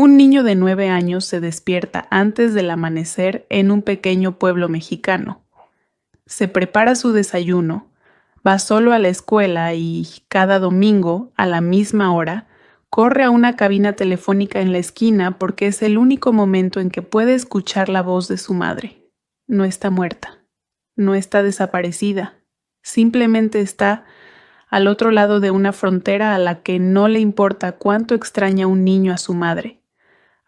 Un niño de 9 años se despierta antes del amanecer en un pequeño pueblo mexicano. Se prepara su desayuno, va solo a la escuela y, cada domingo, a la misma hora, corre a una cabina telefónica en la esquina porque es el único momento en que puede escuchar la voz de su madre. No está muerta, no está desaparecida, simplemente está al otro lado de una frontera a la que no le importa cuánto extraña un niño a su madre.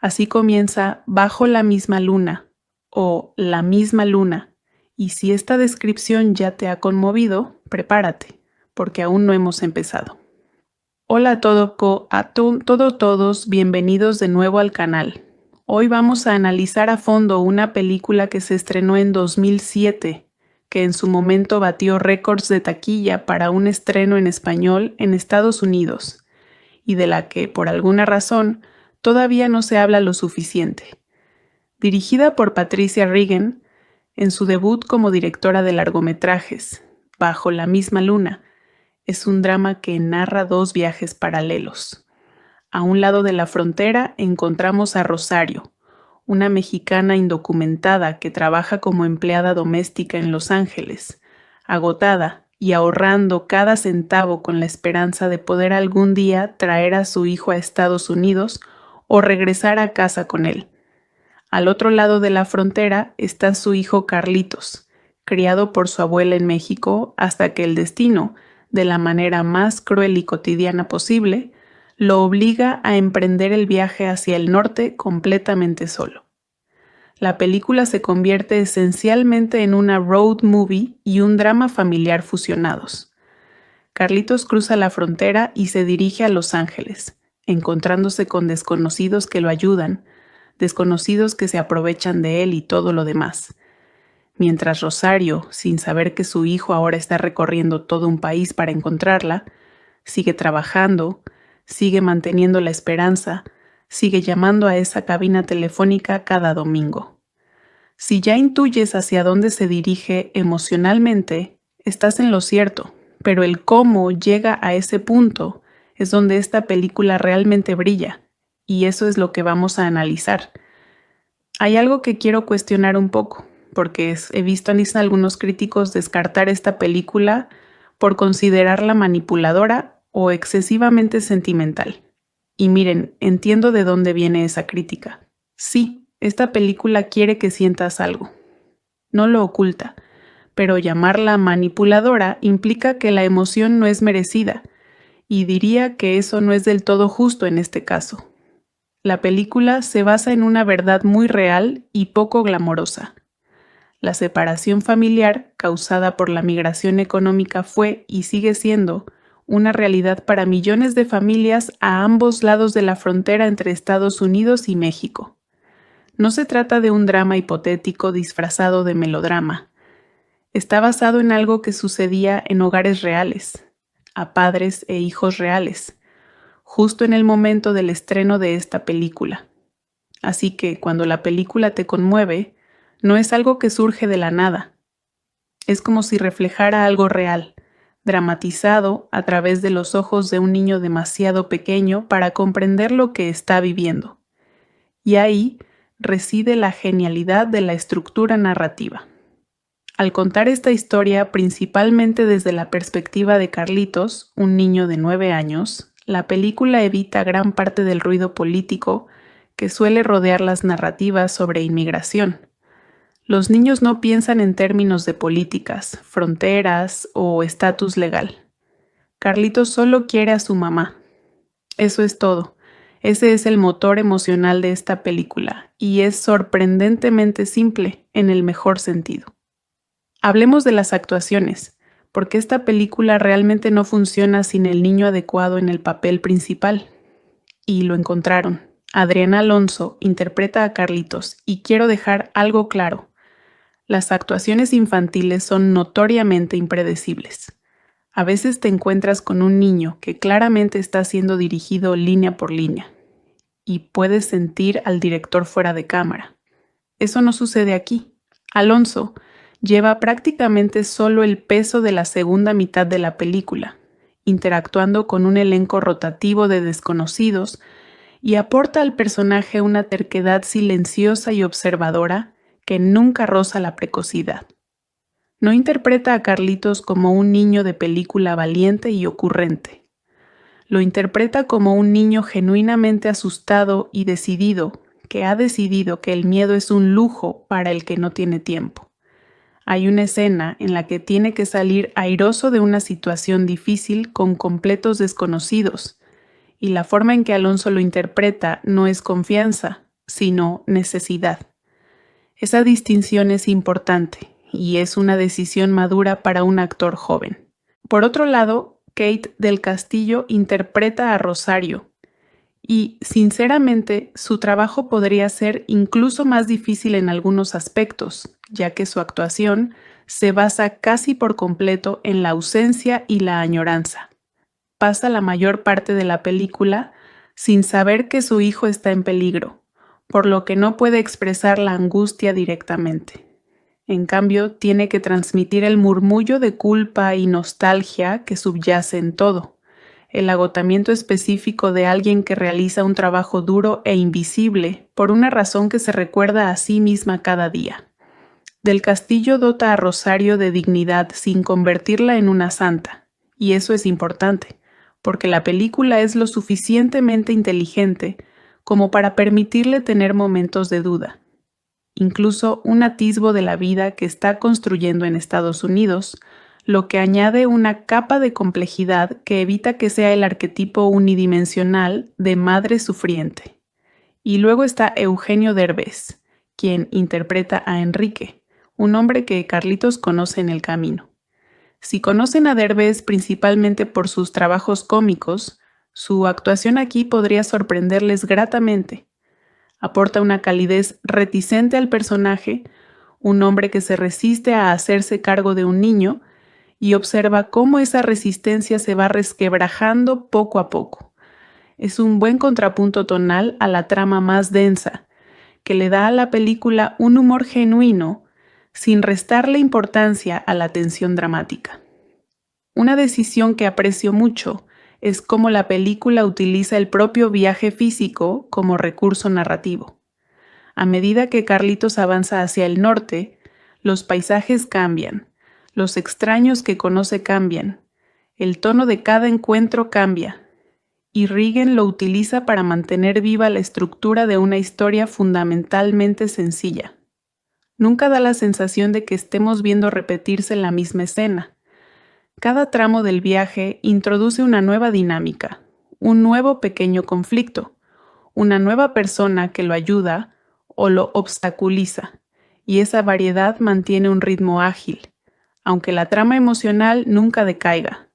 Así comienza Bajo la misma luna o La misma luna, y si esta descripción ya te ha conmovido, prepárate, porque aún no hemos empezado. Hola a todos, bienvenidos de nuevo al canal. Hoy vamos a analizar a fondo una película que se estrenó en 2007, que en su momento batió récords de taquilla para un estreno en español en Estados Unidos, y de la que, por alguna razón, todavía no se habla lo suficiente. Dirigida por Patricia Regan, en su debut como directora de largometrajes, Bajo la misma luna, es un drama que narra dos viajes paralelos. A un lado de la frontera encontramos a Rosario, una mexicana indocumentada que trabaja como empleada doméstica en Los Ángeles, agotada y ahorrando cada centavo con la esperanza de poder algún día traer a su hijo a Estados Unidos o regresar a casa con él. Al otro lado de la frontera está su hijo Carlitos, criado por su abuela en México hasta que el destino, de la manera más cruel y cotidiana posible, lo obliga a emprender el viaje hacia el norte completamente solo. La película se convierte esencialmente en una road movie y un drama familiar fusionados. Carlitos cruza la frontera y se dirige a Los Ángeles, encontrándose con desconocidos que lo ayudan, desconocidos que se aprovechan de él y todo lo demás. Mientras Rosario, sin saber que su hijo ahora está recorriendo todo un país para encontrarla, sigue trabajando, sigue manteniendo la esperanza, sigue llamando a esa cabina telefónica cada domingo. Si ya intuyes hacia dónde se dirige emocionalmente, estás en lo cierto, pero el cómo llega a ese punto es donde esta película realmente brilla, y eso es lo que vamos a analizar. Hay algo que quiero cuestionar un poco, porque he visto a algunos críticos descartar esta película por considerarla manipuladora o excesivamente sentimental. Y miren, entiendo de dónde viene esa crítica. Sí, esta película quiere que sientas algo. No lo oculta, pero llamarla manipuladora implica que la emoción no es merecida, y diría que eso no es del todo justo en este caso. La película se basa en una verdad muy real y poco glamorosa. La separación familiar causada por la migración económica fue y sigue siendo una realidad para millones de familias a ambos lados de la frontera entre Estados Unidos y México. No se trata de un drama hipotético disfrazado de melodrama. Está basado en algo que sucedía en hogares reales, a padres e hijos reales, justo en el momento del estreno de esta película. Así que cuando la película te conmueve, no es algo que surge de la nada. Es como si reflejara algo real, dramatizado a través de los ojos de un niño demasiado pequeño para comprender lo que está viviendo. Y ahí reside la genialidad de la estructura narrativa. Al contar esta historia principalmente desde la perspectiva de Carlitos, un niño de 9 años, la película evita gran parte del ruido político que suele rodear las narrativas sobre inmigración. Los niños no piensan en términos de políticas, fronteras o estatus legal. Carlitos solo quiere a su mamá. Eso es todo. Ese es el motor emocional de esta película y es sorprendentemente simple en el mejor sentido. Hablemos de las actuaciones, porque esta película realmente no funciona sin el niño adecuado en el papel principal. Y lo encontraron. Adriana Alonso interpreta a Carlitos y quiero dejar algo claro. Las actuaciones infantiles son notoriamente impredecibles. A veces te encuentras con un niño que claramente está siendo dirigido línea por línea y puedes sentir al director fuera de cámara. Eso no sucede aquí. Alonso lleva prácticamente solo el peso de la segunda mitad de la película, interactuando con un elenco rotativo de desconocidos y aporta al personaje una terquedad silenciosa y observadora que nunca roza la precocidad. No interpreta a Carlitos como un niño de película valiente y ocurrente. Lo interpreta como un niño genuinamente asustado y decidido, que ha decidido que el miedo es un lujo para el que no tiene tiempo. Hay una escena en la que tiene que salir airoso de una situación difícil con completos desconocidos, y la forma en que Alonso lo interpreta no es confianza, sino necesidad. Esa distinción es importante y es una decisión madura para un actor joven. Por otro lado, Kate del Castillo interpreta a Rosario y, sinceramente, su trabajo podría ser incluso más difícil en algunos aspectos, ya que su actuación se basa casi por completo en la ausencia y la añoranza. Pasa la mayor parte de la película sin saber que su hijo está en peligro, por lo que no puede expresar la angustia directamente. En cambio, tiene que transmitir el murmullo de culpa y nostalgia que subyace en todo, el agotamiento específico de alguien que realiza un trabajo duro e invisible por una razón que se recuerda a sí misma cada día. Del Castillo dota a Rosario de dignidad sin convertirla en una santa, y eso es importante, porque la película es lo suficientemente inteligente como para permitirle tener momentos de duda, incluso un atisbo de la vida que está construyendo en Estados Unidos, lo que añade una capa de complejidad que evita que sea el arquetipo unidimensional de madre sufriente. Y luego está Eugenio Derbez, quien interpreta a Enrique, un hombre que Carlitos conoce en el camino. Si conocen a Derbez principalmente por sus trabajos cómicos, su actuación aquí podría sorprenderles gratamente. Aporta una calidez reticente al personaje, un hombre que se resiste a hacerse cargo de un niño y observa cómo esa resistencia se va resquebrajando poco a poco. Es un buen contrapunto tonal a la trama más densa, que le da a la película un humor genuino sin restarle importancia a la tensión dramática. Una decisión que aprecio mucho es cómo la película utiliza el propio viaje físico como recurso narrativo. A medida que Carlitos avanza hacia el norte, los paisajes cambian, los extraños que conoce cambian, el tono de cada encuentro cambia, y Regan lo utiliza para mantener viva la estructura de una historia fundamentalmente sencilla. Nunca da la sensación de que estemos viendo repetirse la misma escena. Cada tramo del viaje introduce una nueva dinámica, un nuevo pequeño conflicto, una nueva persona que lo ayuda o lo obstaculiza, y esa variedad mantiene un ritmo ágil, aunque la trama emocional nunca decaiga.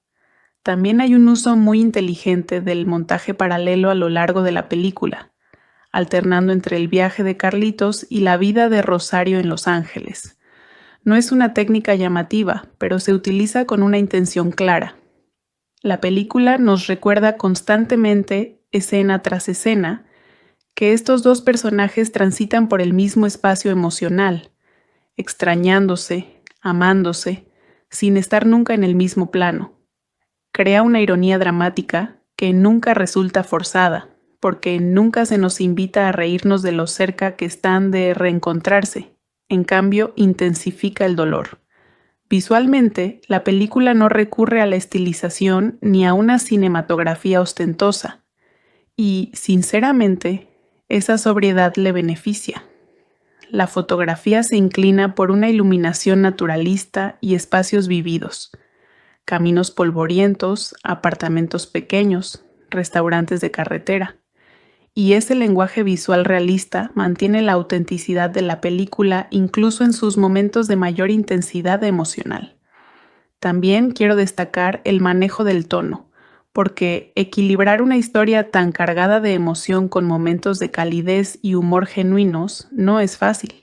También hay un uso muy inteligente del montaje paralelo a lo largo de la película, alternando entre el viaje de Carlitos y la vida de Rosario en Los Ángeles. No es una técnica llamativa, pero se utiliza con una intención clara. La película nos recuerda constantemente, escena tras escena, que estos dos personajes transitan por el mismo espacio emocional, extrañándose, amándose, sin estar nunca en el mismo plano. Crea una ironía dramática que nunca resulta forzada, porque nunca se nos invita a reírnos de lo cerca que están de reencontrarse. En cambio, intensifica el dolor. Visualmente, la película no recurre a la estilización ni a una cinematografía ostentosa, y, sinceramente, esa sobriedad le beneficia. La fotografía se inclina por una iluminación naturalista y espacios vividos, caminos polvorientos, apartamentos pequeños, restaurantes de carretera. Y ese lenguaje visual realista mantiene la autenticidad de la película incluso en sus momentos de mayor intensidad emocional. También quiero destacar el manejo del tono, porque equilibrar una historia tan cargada de emoción con momentos de calidez y humor genuinos no es fácil,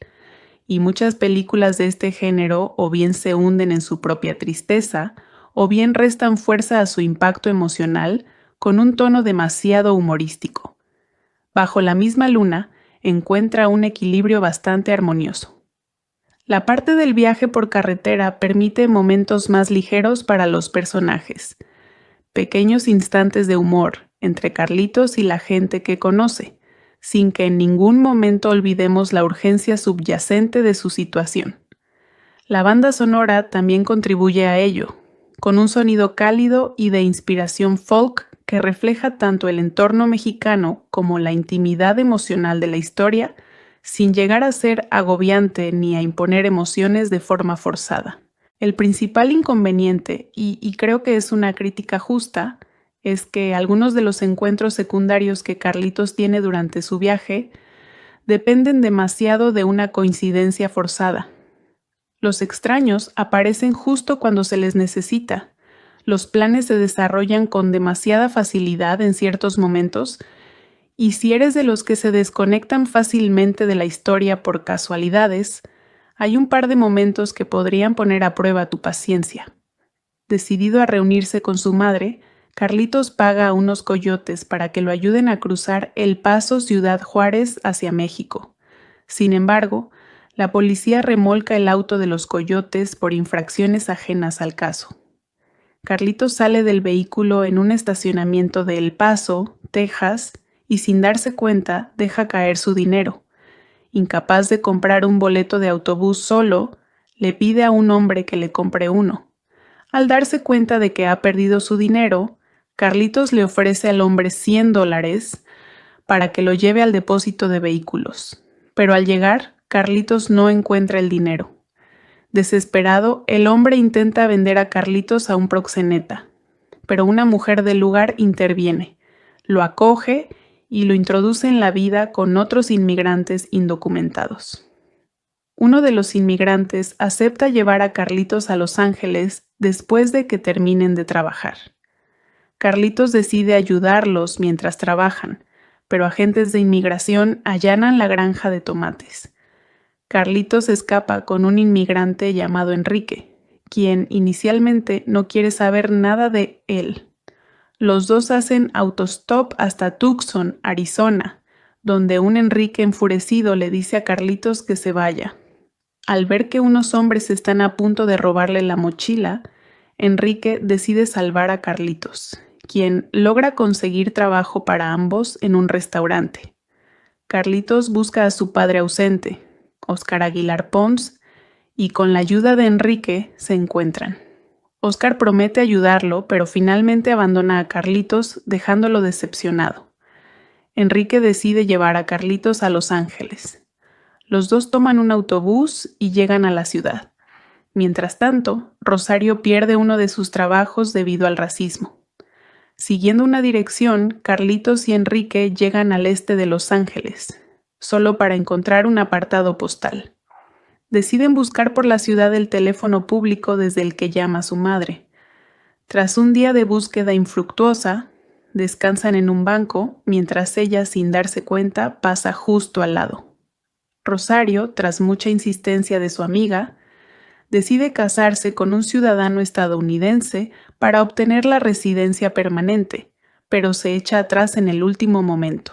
y muchas películas de este género o bien se hunden en su propia tristeza, o bien restan fuerza a su impacto emocional con un tono demasiado humorístico. Bajo la misma luna, encuentra un equilibrio bastante armonioso. La parte del viaje por carretera permite momentos más ligeros para los personajes, pequeños instantes de humor, entre Carlitos y la gente que conoce, sin que en ningún momento olvidemos la urgencia subyacente de su situación. La banda sonora también contribuye a ello, con un sonido cálido y de inspiración folk que refleja tanto el entorno mexicano como la intimidad emocional de la historia, sin llegar a ser agobiante ni a imponer emociones de forma forzada. El principal inconveniente, y creo que es una crítica justa, es que algunos de los encuentros secundarios que Carlitos tiene durante su viaje dependen demasiado de una coincidencia forzada. Los extraños aparecen justo cuando se les necesita. Los planes se desarrollan con demasiada facilidad en ciertos momentos, y si eres de los que se desconectan fácilmente de la historia por casualidades, hay un par de momentos que podrían poner a prueba tu paciencia. Decidido a reunirse con su madre, Carlitos paga a unos coyotes para que lo ayuden a cruzar El Paso Ciudad Juárez hacia México. Sin embargo, la policía remolca el auto de los coyotes por infracciones ajenas al caso. Carlitos sale del vehículo en un estacionamiento de El Paso, Texas, y sin darse cuenta deja caer su dinero. Incapaz de comprar un boleto de autobús solo, le pide a un hombre que le compre uno. Al darse cuenta de que ha perdido su dinero, Carlitos le ofrece al hombre $100 para que lo lleve al depósito de vehículos. Pero al llegar, Carlitos no encuentra el dinero. Desesperado, el hombre intenta vender a Carlitos a un proxeneta, pero una mujer del lugar interviene, lo acoge y lo introduce en la vida con otros inmigrantes indocumentados. Uno de los inmigrantes acepta llevar a Carlitos a Los Ángeles después de que terminen de trabajar. Carlitos decide ayudarlos mientras trabajan, pero agentes de inmigración allanan la granja de tomates. Carlitos escapa con un inmigrante llamado Enrique, quien inicialmente no quiere saber nada de él. Los dos hacen autostop hasta Tucson, Arizona, donde un Enrique enfurecido le dice a Carlitos que se vaya. Al ver que unos hombres están a punto de robarle la mochila, Enrique decide salvar a Carlitos, quien logra conseguir trabajo para ambos en un restaurante. Carlitos busca a su padre ausente, Óscar Aguilar Pons, y con la ayuda de Enrique se encuentran. Óscar promete ayudarlo, pero finalmente abandona a Carlitos, dejándolo decepcionado. Enrique decide llevar a Carlitos a Los Ángeles. Los dos toman un autobús y llegan a la ciudad. Mientras tanto, Rosario pierde uno de sus trabajos debido al racismo. Siguiendo una dirección, Carlitos y Enrique llegan al este de Los Ángeles, solo para encontrar un apartado postal. Deciden buscar por la ciudad el teléfono público desde el que llama su madre. Tras un día de búsqueda infructuosa, descansan en un banco mientras ella, sin darse cuenta, pasa justo al lado. Rosario, tras mucha insistencia de su amiga, decide casarse con un ciudadano estadounidense para obtener la residencia permanente, pero se echa atrás en el último momento.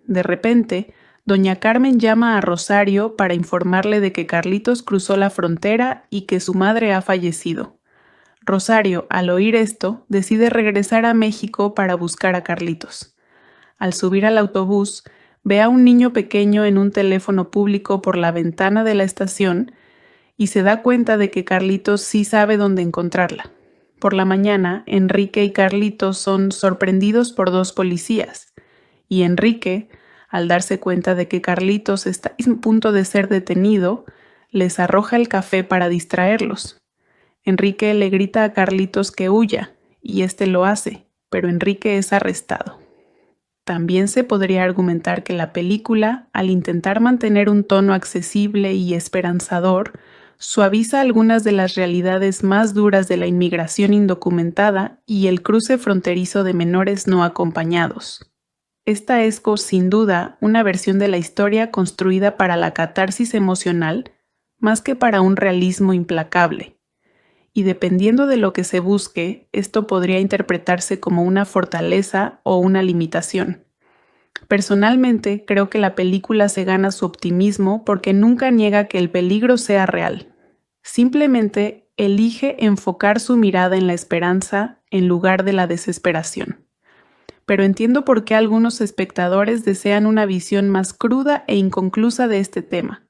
De repente, doña Carmen llama a Rosario para informarle de que Carlitos cruzó la frontera y que su madre ha fallecido. Rosario, al oír esto, decide regresar a México para buscar a Carlitos. Al subir al autobús, ve a un niño pequeño en un teléfono público por la ventana de la estación y se da cuenta de que Carlitos sí sabe dónde encontrarla. Por la mañana, Enrique y Carlitos son sorprendidos por dos policías, y Enrique, al darse cuenta de que Carlitos está a punto de ser detenido, les arroja el café para distraerlos. Enrique le grita a Carlitos que huya, y éste lo hace, pero Enrique es arrestado. También se podría argumentar que la película, al intentar mantener un tono accesible y esperanzador, suaviza algunas de las realidades más duras de la inmigración indocumentada y el cruce fronterizo de menores no acompañados. Esta es, sin duda, una versión de la historia construida para la catarsis emocional más que para un realismo implacable. Y dependiendo de lo que se busque, esto podría interpretarse como una fortaleza o una limitación. Personalmente, creo que la película se gana su optimismo porque nunca niega que el peligro sea real. Simplemente elige enfocar su mirada en la esperanza en lugar de la desesperación. pero entiendo por qué algunos espectadores desean una visión más cruda e inconclusa de este tema,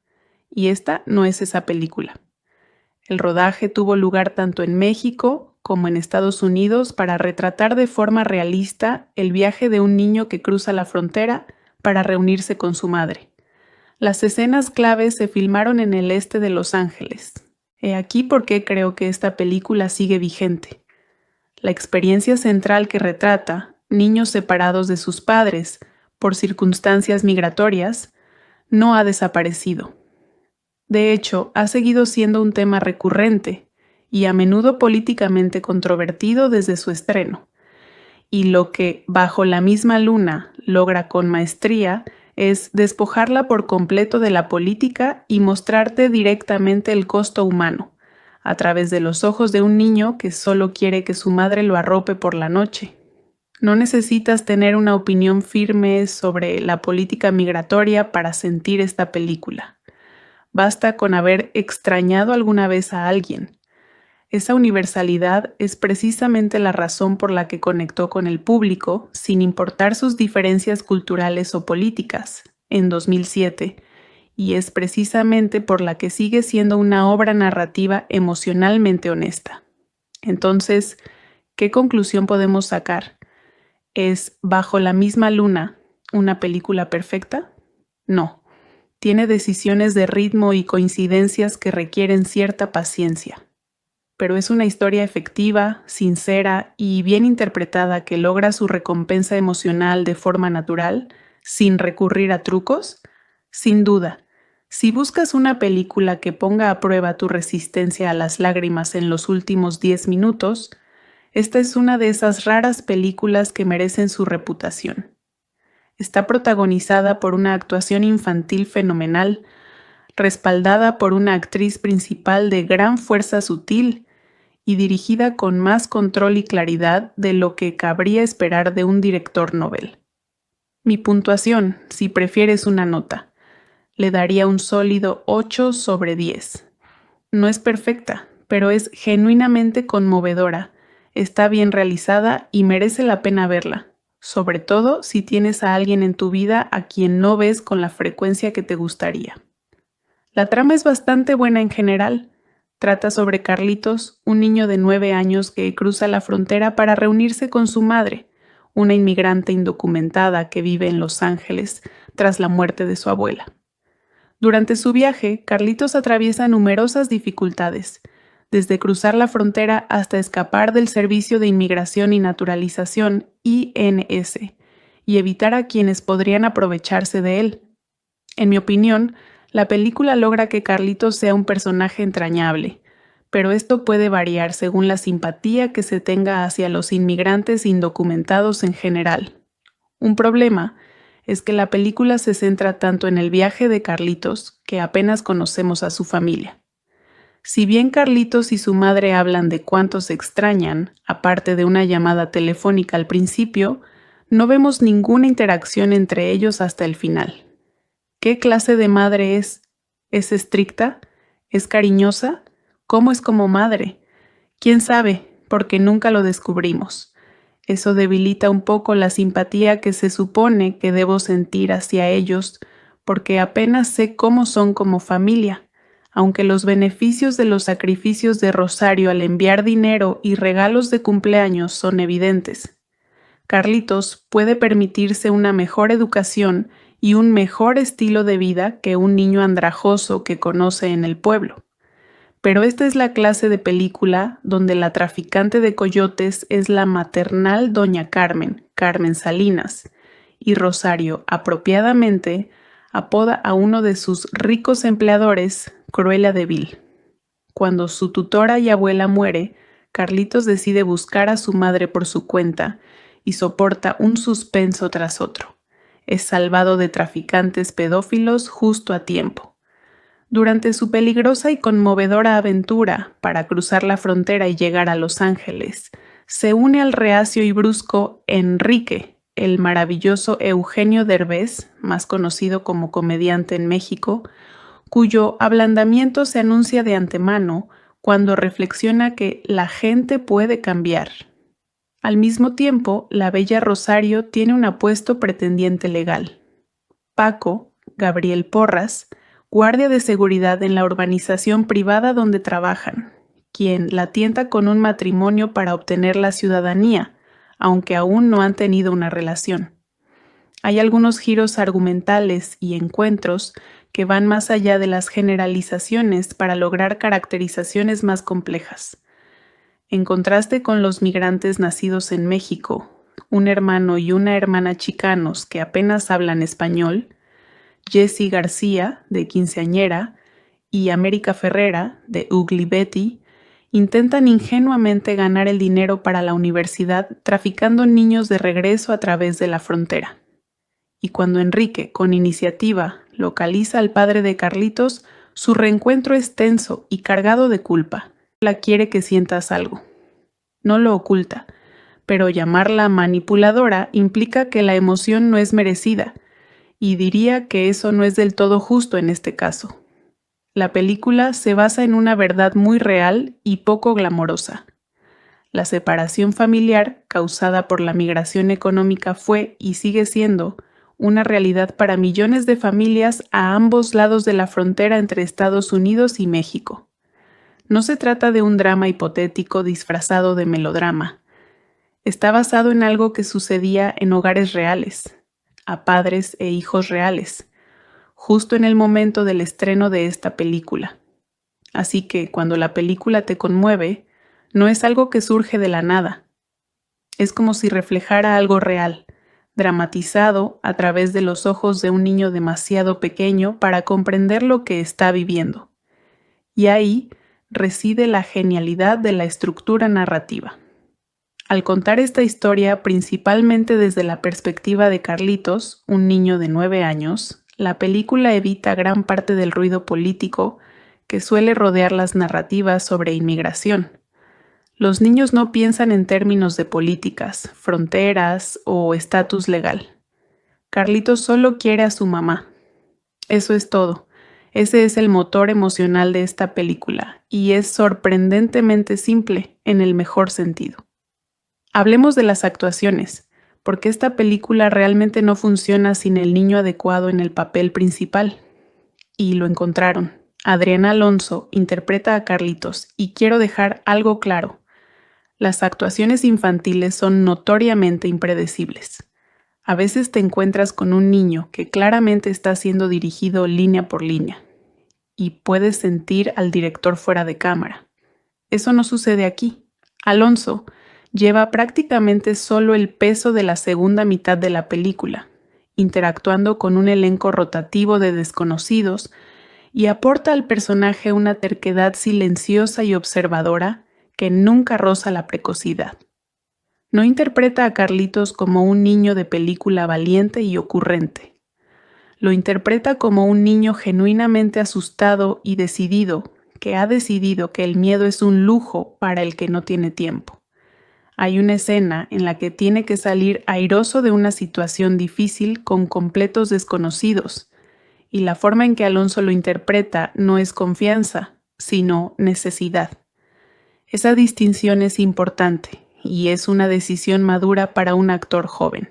y esta no es esa película. El rodaje tuvo lugar tanto en México como en Estados Unidos para retratar de forma realista el viaje de un niño que cruza la frontera para reunirse con su madre. Las escenas claves se filmaron en el este de Los Ángeles. He aquí por qué creo que esta película sigue vigente. La experiencia central que retrata, niños separados de sus padres por circunstancias migratorias, no ha desaparecido. De hecho, ha seguido siendo un tema recurrente y a menudo políticamente controvertido desde su estreno. Y lo que Bajo la misma luna logra con maestría es despojarla por completo de la política y mostrarte directamente el costo humano, a través de los ojos de un niño que solo quiere que su madre lo arrope por la noche. No necesitas tener una opinión firme sobre la política migratoria para sentir esta película. Basta con haber extrañado alguna vez a alguien. Esa universalidad es precisamente la razón por la que conectó con el público, sin importar sus diferencias culturales o políticas, en 2007, y es precisamente por la que sigue siendo una obra narrativa emocionalmente honesta. Entonces, ¿qué conclusión podemos sacar? ¿Es Bajo la misma luna una película perfecta? No. Tiene decisiones de ritmo y coincidencias que requieren cierta paciencia. Pero es una historia efectiva, sincera y bien interpretada que logra su recompensa emocional de forma natural, sin recurrir a trucos. Sin duda, si buscas una película que ponga a prueba tu resistencia a las lágrimas en los últimos 10 minutos, esta es una de esas raras películas que merecen su reputación. Está protagonizada por una actuación infantil fenomenal, respaldada por una actriz principal de gran fuerza sutil y dirigida con más control y claridad de lo que cabría esperar de un director novel. Mi puntuación, si prefieres una nota, le daría un sólido 8 sobre 10. No es perfecta, pero es genuinamente conmovedora, está bien realizada y merece la pena verla, sobre todo si tienes a alguien en tu vida a quien no ves con la frecuencia que te gustaría. La trama es bastante buena en general. Trata sobre Carlitos, un niño de 9 años que cruza la frontera para reunirse con su madre, una inmigrante indocumentada que vive en Los Ángeles tras la muerte de su abuela. Durante su viaje, Carlitos atraviesa numerosas dificultades, desde cruzar la frontera hasta escapar del Servicio de Inmigración y Naturalización, INS, y evitar a quienes podrían aprovecharse de él. En mi opinión, la película logra que Carlitos sea un personaje entrañable, pero esto puede variar según la simpatía que se tenga hacia los inmigrantes indocumentados en general. Un problema es que la película se centra tanto en el viaje de Carlitos que apenas conocemos a su familia. Si bien Carlitos y su madre hablan de cuánto se extrañan, aparte de una llamada telefónica al principio, no vemos ninguna interacción entre ellos hasta el final. ¿Qué clase de madre es? ¿Es estricta? ¿Es cariñosa? ¿Cómo es como madre? ¿Quién sabe? Porque nunca lo descubrimos. Eso debilita un poco la simpatía que se supone que debo sentir hacia ellos, porque apenas sé cómo son como familia, aunque los beneficios de los sacrificios de Rosario al enviar dinero y regalos de cumpleaños son evidentes. Carlitos puede permitirse una mejor educación y un mejor estilo de vida que un niño andrajoso que conoce en el pueblo. Pero esta es la clase de película donde la traficante de coyotes es la maternal doña Carmen, Carmen Salinas, y Rosario, apropiadamente, apoda a uno de sus ricos empleadores Cruella de Vil. Cuando su tutora y abuela muere, Carlitos decide buscar a su madre por su cuenta y soporta un suspenso tras otro. Es salvado de traficantes pedófilos justo a tiempo. Durante su peligrosa y conmovedora aventura para cruzar la frontera y llegar a Los Ángeles, se une al reacio y brusco Enrique, el maravilloso Eugenio Derbez, más conocido como comediante en México, cuyo ablandamiento se anuncia de antemano cuando reflexiona que la gente puede cambiar. Al mismo tiempo, la bella Rosario tiene un apuesto pretendiente legal. Paco, Gabriel Porras, guardia de seguridad en la urbanización privada donde trabajan, quien la tienta con un matrimonio para obtener la ciudadanía, aunque aún no han tenido una relación. Hay algunos giros argumentales y encuentros que van más allá de las generalizaciones para lograr caracterizaciones más complejas. En contraste con los migrantes nacidos en México, un hermano y una hermana chicanos que apenas hablan español, Jessie García, de Quinceañera, y América Ferrera, de Ugly Betty, intentan ingenuamente ganar el dinero para la universidad traficando niños de regreso a través de la frontera. Y cuando Enrique, con iniciativa, localiza al padre de Carlitos, su reencuentro es tenso y cargado de culpa. La quiere que sientas algo. No lo oculta, pero llamarla manipuladora implica que la emoción no es merecida, y diría que eso no es del todo justo en este caso. La película se basa en una verdad muy real y poco glamorosa. La separación familiar causada por la migración económica fue y sigue siendo una realidad para millones de familias a ambos lados de la frontera entre Estados Unidos y México. No se trata de un drama hipotético disfrazado de melodrama. Está basado en algo que sucedía en hogares reales, a padres e hijos reales, justo en el momento del estreno de esta película. Así que cuando la película te conmueve, no es algo que surge de la nada. Es como si reflejara algo real, dramatizado a través de los ojos de un niño demasiado pequeño para comprender lo que está viviendo. Y ahí reside la genialidad de la estructura narrativa. Al contar esta historia principalmente desde la perspectiva de Carlitos, un niño de 9 años, la película evita gran parte del ruido político que suele rodear las narrativas sobre inmigración. Los niños no piensan en términos de políticas, fronteras o estatus legal. Carlitos solo quiere a su mamá. Eso es todo. Ese es el motor emocional de esta película y es sorprendentemente simple en el mejor sentido. Hablemos de las actuaciones, porque esta película realmente no funciona sin el niño adecuado en el papel principal. Y lo encontraron. Adriana Alonso interpreta a Carlitos y quiero dejar algo claro. Las actuaciones infantiles son notoriamente impredecibles. A veces te encuentras con un niño que claramente está siendo dirigido línea por línea y puedes sentir al director fuera de cámara. Eso no sucede aquí. Alonso lleva prácticamente solo el peso de la segunda mitad de la película, interactuando con un elenco rotativo de desconocidos y aporta al personaje una terquedad silenciosa y observadora que nunca roza la precocidad. No interpreta a Carlitos como un niño de película valiente y ocurrente. Lo interpreta como un niño genuinamente asustado y decidido, que ha decidido que el miedo es un lujo para el que no tiene tiempo. Hay una escena en la que tiene que salir airoso de una situación difícil con completos desconocidos, y la forma en que Alonso lo interpreta no es confianza, sino necesidad. Esa distinción es importante y es una decisión madura para un actor joven.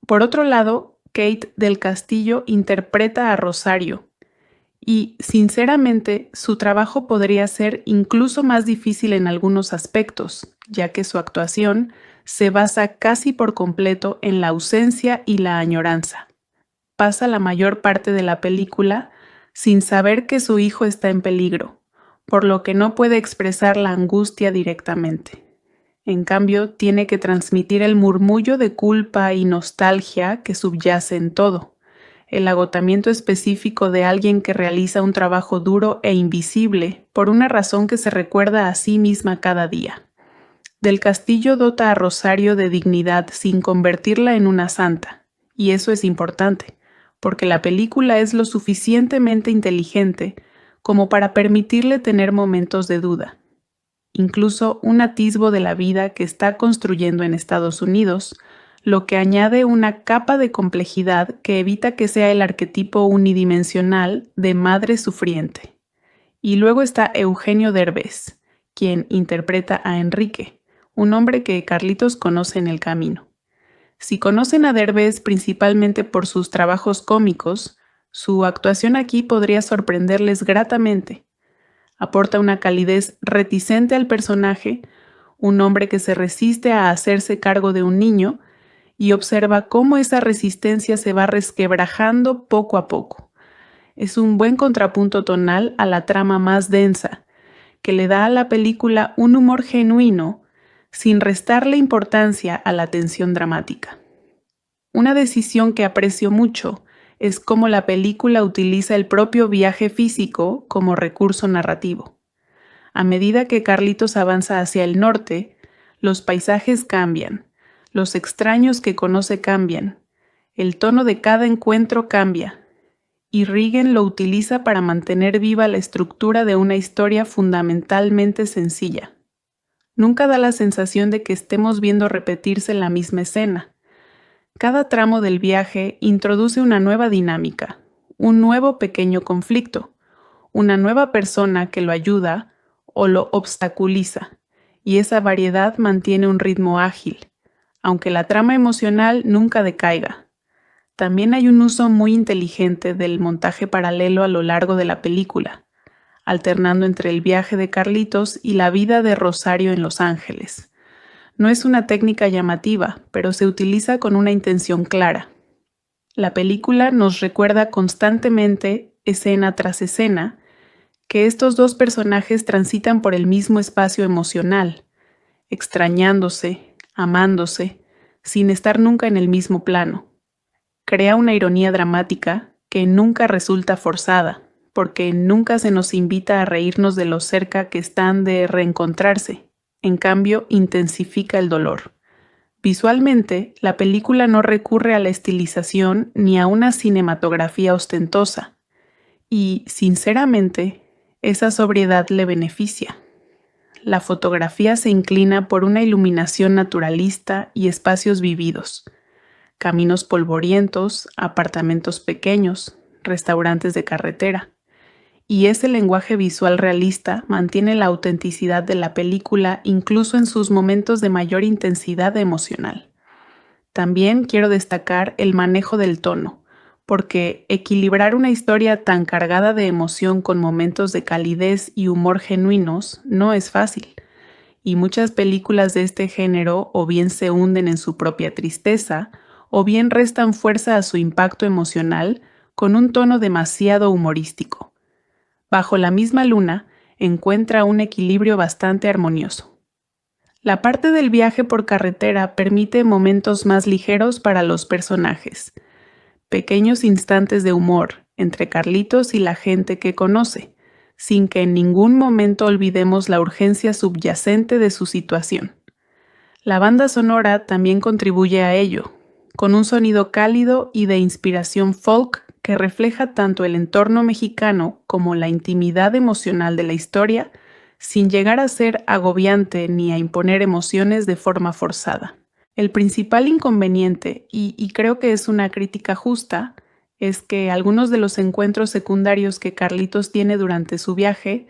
Por otro lado, Kate del Castillo interpreta a Rosario, y, sinceramente, su trabajo podría ser incluso más difícil en algunos aspectos, ya que su actuación se basa casi por completo en la ausencia y la añoranza. Pasa la mayor parte de la película sin saber que su hijo está en peligro, por lo que no puede expresar la angustia directamente. En cambio, tiene que transmitir el murmullo de culpa y nostalgia que subyace en todo. El agotamiento específico de alguien que realiza un trabajo duro e invisible por una razón que se recuerda a sí misma cada día. Del Castillo dota a Rosario de dignidad sin convertirla en una santa, y eso es importante, porque la película es lo suficientemente inteligente como para permitirle tener momentos de duda, incluso un atisbo de la vida que está construyendo en Estados Unidos, lo que añade una capa de complejidad que evita que sea el arquetipo unidimensional de madre sufriente. Y luego está Eugenio Derbez, quien interpreta a Enrique, un hombre que Carlitos conoce en el camino. Si conocen a Derbez principalmente por sus trabajos cómicos, su actuación aquí podría sorprenderles gratamente. Aporta una calidez reticente al personaje, un hombre que se resiste a hacerse cargo de un niño y observa cómo esa resistencia se va resquebrajando poco a poco. Es un buen contrapunto tonal a la trama más densa, que le da a la película un humor genuino sin restarle importancia a la tensión dramática. Una decisión que aprecio mucho es cómo la película utiliza el propio viaje físico como recurso narrativo. A medida que Carlitos avanza hacia el norte, los paisajes cambian, los extraños que conoce cambian, el tono de cada encuentro cambia, y Regan lo utiliza para mantener viva la estructura de una historia fundamentalmente sencilla. Nunca da la sensación de que estemos viendo repetirse la misma escena. Cada tramo del viaje introduce una nueva dinámica, un nuevo pequeño conflicto, una nueva persona que lo ayuda o lo obstaculiza, y esa variedad mantiene un ritmo ágil, aunque la trama emocional nunca decaiga. También hay un uso muy inteligente del montaje paralelo a lo largo de la película, alternando entre el viaje de Carlitos y la vida de Rosario en Los Ángeles. No es una técnica llamativa, pero se utiliza con una intención clara. La película nos recuerda constantemente, escena tras escena, que estos dos personajes transitan por el mismo espacio emocional, extrañándose, amándose, sin estar nunca en el mismo plano. Crea una ironía dramática que nunca resulta forzada, porque nunca se nos invita a reírnos de lo cerca que están de reencontrarse. En cambio, intensifica el dolor. Visualmente, la película no recurre a la estilización ni a una cinematografía ostentosa, y, sinceramente, esa sobriedad le beneficia. La fotografía se inclina por una iluminación naturalista y espacios vividos. Caminos polvorientos, apartamentos pequeños, restaurantes de carretera. Y ese lenguaje visual realista mantiene la autenticidad de la película incluso en sus momentos de mayor intensidad emocional. También quiero destacar el manejo del tono, porque equilibrar una historia tan cargada de emoción con momentos de calidez y humor genuinos no es fácil. Y muchas películas de este género o bien se hunden en su propia tristeza, o bien restan fuerza a su impacto emocional con un tono demasiado humorístico. Bajo la misma luna, encuentra un equilibrio bastante armonioso. La parte del viaje por carretera permite momentos más ligeros para los personajes, pequeños instantes de humor entre Carlitos y la gente que conoce, sin que en ningún momento olvidemos la urgencia subyacente de su situación. La banda sonora también contribuye a ello, con un sonido cálido y de inspiración folk que refleja tanto el entorno mexicano como la intimidad emocional de la historia, sin llegar a ser agobiante ni a imponer emociones de forma forzada. El principal inconveniente, y creo que es una crítica justa, es que algunos de los encuentros secundarios que Carlitos tiene durante su viaje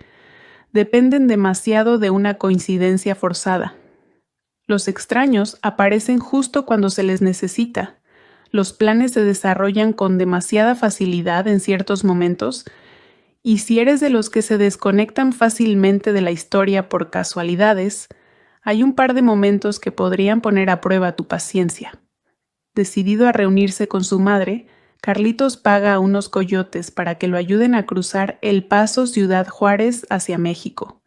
dependen demasiado de una coincidencia forzada. Los extraños aparecen justo cuando se les necesita. Los planes se desarrollan con demasiada facilidad en ciertos momentos, y si eres de los que se desconectan fácilmente de la historia por casualidades, hay un par de momentos que podrían poner a prueba tu paciencia. Decidido a reunirse con su madre, Carlitos paga a unos coyotes para que lo ayuden a cruzar El Paso Ciudad Juárez hacia México.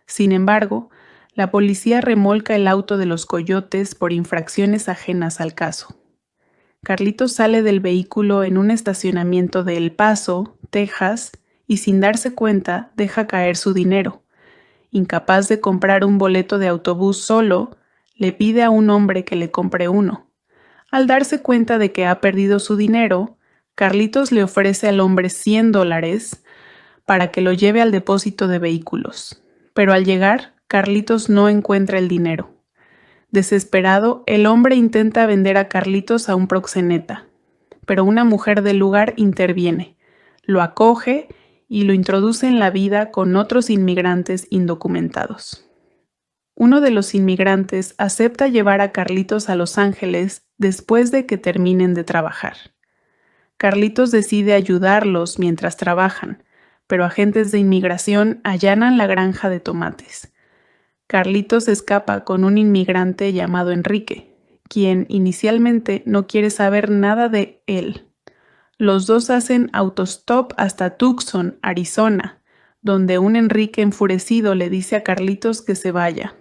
Sin embargo, la policía remolca el auto de los coyotes por infracciones ajenas al caso. Carlitos sale del vehículo en un estacionamiento de El Paso, Texas, y sin darse cuenta deja caer su dinero. Incapaz de comprar un boleto de autobús solo, le pide a un hombre que le compre uno. Al darse cuenta de que ha perdido su dinero, Carlitos le ofrece al hombre $100 para que lo lleve al depósito de vehículos. Pero al llegar, Carlitos no encuentra el dinero. Desesperado, el hombre intenta vender a Carlitos a un proxeneta, pero una mujer del lugar interviene, lo acoge y lo introduce en la vida con otros inmigrantes indocumentados. uno de los inmigrantes acepta llevar a Carlitos a Los Ángeles después de que terminen de trabajar. Carlitos decide ayudarlos mientras trabajan, pero agentes de inmigración allanan la granja de tomates. Carlitos escapa con un inmigrante llamado Enrique, quien inicialmente no quiere saber nada de él. Los dos hacen autostop hasta Tucson, Arizona, donde un Enrique enfurecido le dice a Carlitos que se vaya.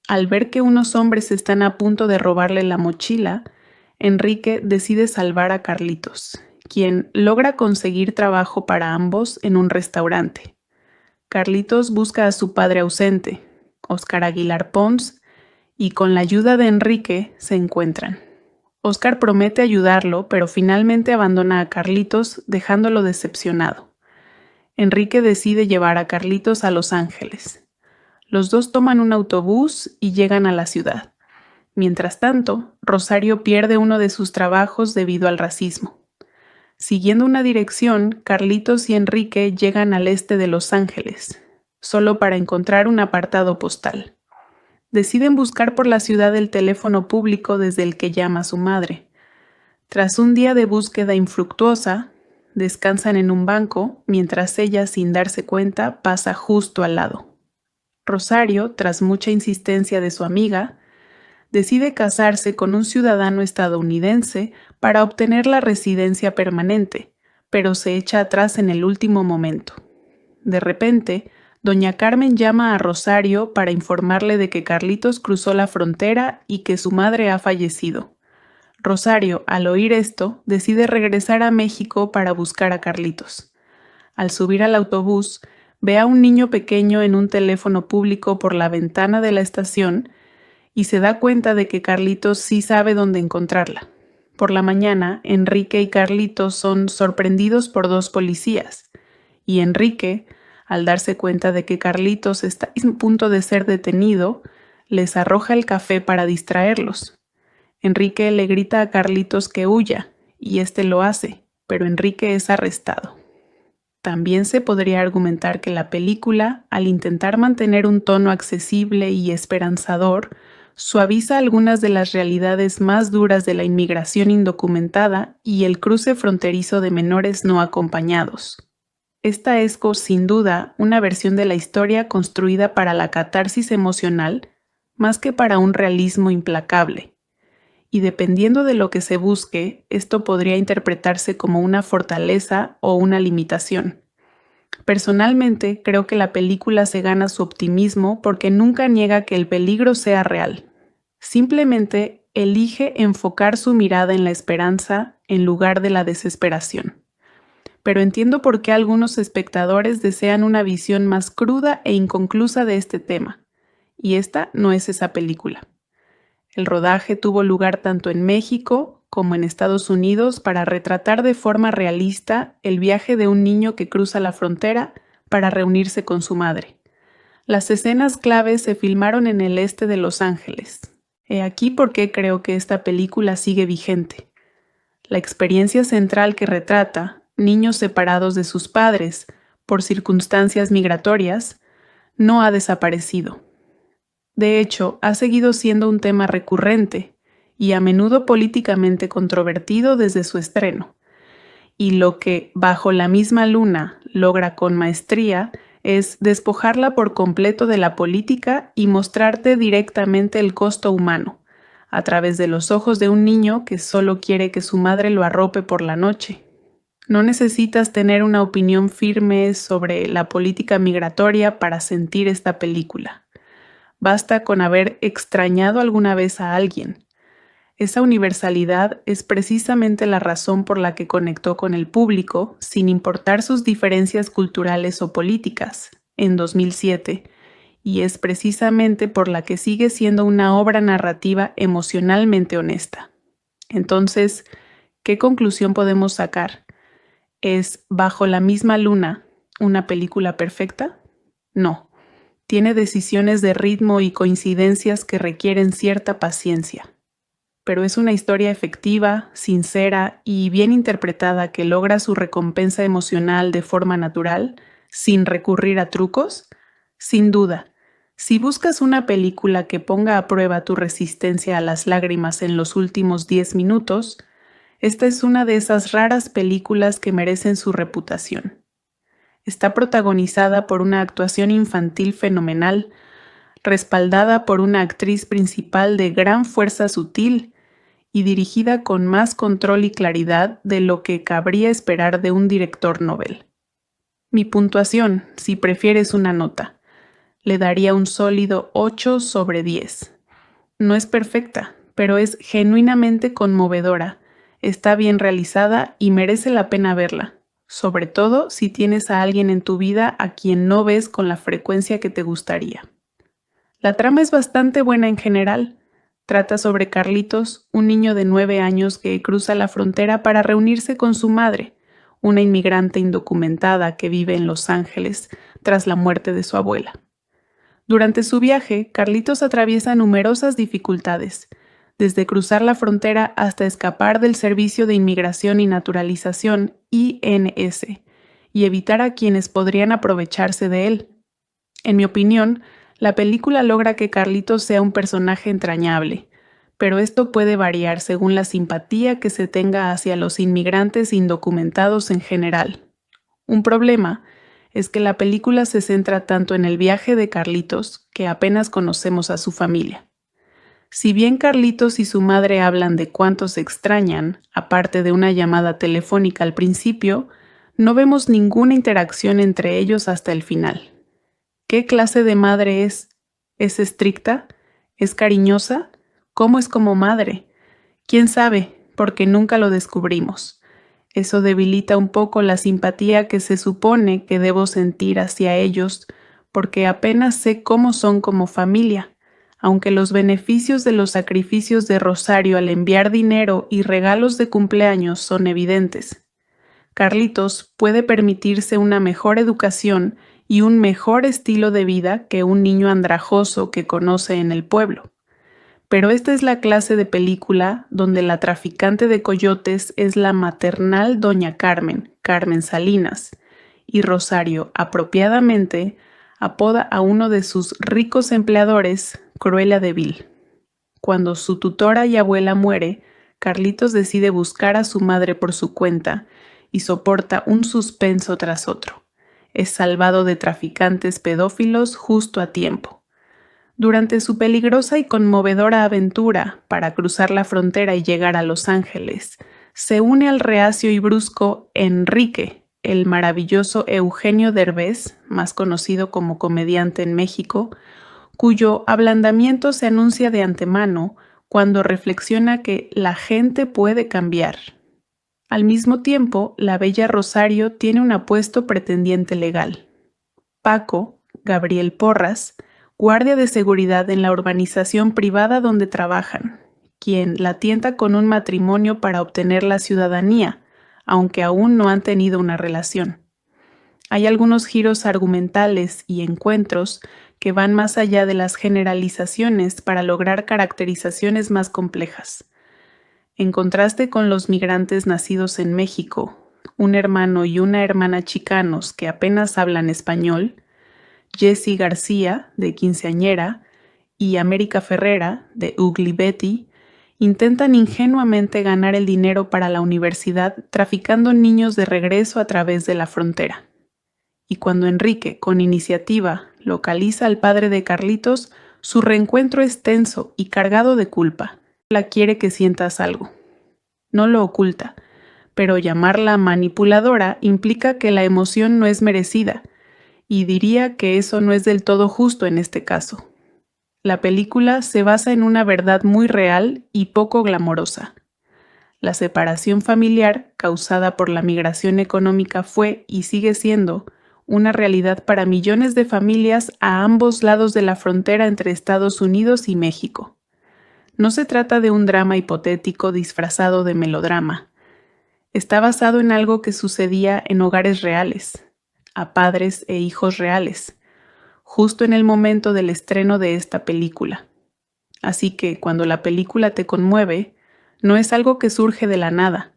Al ver que unos hombres están a punto de robarle la mochila, Enrique decide salvar a Carlitos, quien logra conseguir trabajo para ambos en un restaurante. Carlitos busca a su padre ausente, Óscar Aguilar Pons, y con la ayuda de Enrique se encuentran. Óscar promete ayudarlo, pero finalmente abandona a Carlitos, dejándolo decepcionado. Enrique decide llevar a Carlitos a Los Ángeles. Los dos toman un autobús y llegan a la ciudad. Mientras tanto, Rosario pierde uno de sus trabajos debido al racismo. Siguiendo una dirección, Carlitos y Enrique llegan al este de Los Ángeles, solo para encontrar un apartado postal. Deciden buscar por la ciudad el teléfono público desde el que llama su madre. Tras un día de búsqueda infructuosa, descansan en un banco mientras ella, sin darse cuenta, pasa justo al lado. Rosario, tras mucha insistencia de su amiga, decide casarse con un ciudadano estadounidense para obtener la residencia permanente, pero se echa atrás en el último momento. De repente, doña Carmen llama a Rosario para informarle de que Carlitos cruzó la frontera y que su madre ha fallecido. Rosario, al oír esto, decide regresar a México para buscar a Carlitos. Al subir al autobús, ve a un niño pequeño en un teléfono público por la ventana de la estación y se da cuenta de que Carlitos sí sabe dónde encontrarla. Por la mañana, Enrique y Carlitos son sorprendidos por dos policías, y Enrique, al darse cuenta de que Carlitos está a punto de ser detenido, les arroja el café para distraerlos. Enrique le grita a Carlitos que huya, y éste lo hace, pero Enrique es arrestado. También se podría argumentar que la película, al intentar mantener un tono accesible y esperanzador, suaviza algunas de las realidades más duras de la inmigración indocumentada y el cruce fronterizo de menores no acompañados. Esta es, sin duda, una versión de la historia construida para la catarsis emocional más que para un realismo implacable. Y dependiendo de lo que se busque, esto podría interpretarse como una fortaleza o una limitación. Personalmente, creo que la película se gana su optimismo porque nunca niega que el peligro sea real. Simplemente elige enfocar su mirada en la esperanza en lugar de la desesperación. Pero entiendo por qué algunos espectadores desean una visión más cruda e inconclusa de este tema, y esta no es esa película. El rodaje tuvo lugar tanto en México como en Estados Unidos para retratar de forma realista el viaje de un niño que cruza la frontera para reunirse con su madre. Las escenas claves se filmaron en el este de Los Ángeles. He aquí por qué creo que esta película sigue vigente. La experiencia central que retrata, niños separados de sus padres por circunstancias migratorias, no ha desaparecido. De hecho, ha seguido siendo un tema recurrente y a menudo políticamente controvertido desde su estreno. Y lo que Bajo la misma luna logra con maestría es despojarla por completo de la política y mostrarte directamente el costo humano, a través de los ojos de un niño que solo quiere que su madre lo arrope por la noche. No necesitas tener una opinión firme sobre la política migratoria para sentir esta película. Basta con haber extrañado alguna vez a alguien. Esa universalidad es precisamente la razón por la que conectó con el público, sin importar sus diferencias culturales o políticas, en 2007, y es precisamente por la que sigue siendo una obra narrativa emocionalmente honesta. Entonces, ¿qué conclusión podemos sacar? ¿Es Bajo la misma luna una película perfecta? No. Tiene decisiones de ritmo y coincidencias que requieren cierta paciencia. Pero es una historia efectiva, sincera y bien interpretada que logra su recompensa emocional de forma natural, sin recurrir a trucos. Sin duda, Si buscas una película que ponga a prueba tu resistencia a las lágrimas en los últimos 10 minutos, esta es una de esas raras películas que merecen su reputación. Está protagonizada por una actuación infantil fenomenal, respaldada por una actriz principal de gran fuerza sutil y dirigida con más control y claridad de lo que cabría esperar de un director novel. Mi puntuación, si prefieres una nota, le daría un sólido 8 sobre 10. No es perfecta, pero es genuinamente conmovedora, está bien realizada y merece la pena verla, sobre todo si tienes a alguien en tu vida a quien no ves con la frecuencia que te gustaría. La trama es bastante buena en general. Trata sobre Carlitos, un niño de 9 años que cruza la frontera para reunirse con su madre, una inmigrante indocumentada que vive en Los Ángeles tras la muerte de su abuela. Durante su viaje, Carlitos atraviesa numerosas dificultades, desde cruzar la frontera hasta escapar del Servicio de Inmigración y Naturalización, INS, y evitar a quienes podrían aprovecharse de él. En mi opinión, la película logra que Carlitos sea un personaje entrañable, pero esto puede variar según la simpatía que se tenga hacia los inmigrantes indocumentados en general. Un problema es que la película se centra tanto en el viaje de Carlitos que apenas conocemos a su familia. Si bien Carlitos y su madre hablan de cuánto se extrañan, aparte de una llamada telefónica al principio, no vemos ninguna interacción entre ellos hasta el final. ¿Qué clase de madre es? ¿Es estricta? ¿Es cariñosa? ¿Cómo es como madre? ¿Quién sabe? Porque nunca lo descubrimos. Eso debilita un poco la simpatía que se supone que debo sentir hacia ellos, porque apenas sé cómo son como familia, aunque los beneficios de los sacrificios de Rosario al enviar dinero y regalos de cumpleaños son evidentes. Carlitos puede permitirse una mejor educación y un mejor estilo de vida que un niño andrajoso que conoce en el pueblo. Pero esta es la clase de película donde la traficante de coyotes es la maternal doña Carmen, Carmen Salinas, y Rosario, apropiadamente, apoda a uno de sus ricos empleadores Cruella de Vil. Cuando su tutora y abuela muere, Carlitos decide buscar a su madre por su cuenta y soporta un suspenso tras otro. Es salvado de traficantes pedófilos justo a tiempo. Durante su peligrosa y conmovedora aventura para cruzar la frontera y llegar a Los Ángeles, se une al reacio y brusco Enrique, el maravilloso Eugenio Derbez, más conocido como comediante en México, cuyo ablandamiento se anuncia de antemano cuando reflexiona que la gente puede cambiar. Al mismo tiempo, la bella Rosario tiene un apuesto pretendiente legal. Paco, Gabriel Porras, guardia de seguridad en la urbanización privada donde trabajan, quien la tienta con un matrimonio para obtener la ciudadanía, aunque aún no han tenido una relación. Hay algunos giros argumentales y encuentros que van más allá de las generalizaciones para lograr caracterizaciones más complejas. En contraste con los migrantes nacidos en México, un hermano y una hermana chicanos que apenas hablan español, Jessie García, de Quinceañera, y América Ferrera, de Ugly Betty, intentan ingenuamente ganar el dinero para la universidad traficando niños de regreso a través de la frontera. Y cuando Enrique, con iniciativa, localiza al padre de Carlitos, su reencuentro es tenso y cargado de culpa. La quiere que sientas algo. No lo oculta, pero llamarla manipuladora implica que la emoción no es merecida, y diría que eso no es del todo justo en este caso. La película se basa en una verdad muy real y poco glamorosa. La separación familiar causada por la migración económica fue y sigue siendo una realidad para millones de familias a ambos lados de la frontera entre Estados Unidos y México. No se trata de un drama hipotético disfrazado de melodrama. Está basado en algo que sucedía en hogares reales, a padres e hijos reales, justo en el momento del estreno de esta película. Así que cuando la película te conmueve, no es algo que surge de la nada.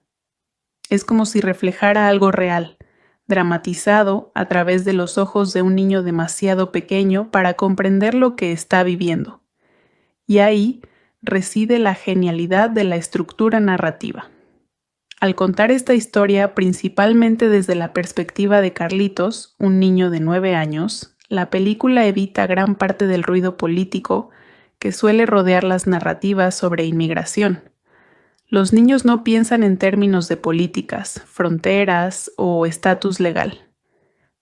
Es como si reflejara algo real, dramatizado a través de los ojos de un niño demasiado pequeño para comprender lo que está viviendo. Y ahí reside la genialidad de la estructura narrativa. Al contar esta historia principalmente desde la perspectiva de Carlitos, un niño de 9 años, la película evita gran parte del ruido político que suele rodear las narrativas sobre inmigración. Los niños no piensan en términos de políticas, fronteras o estatus legal.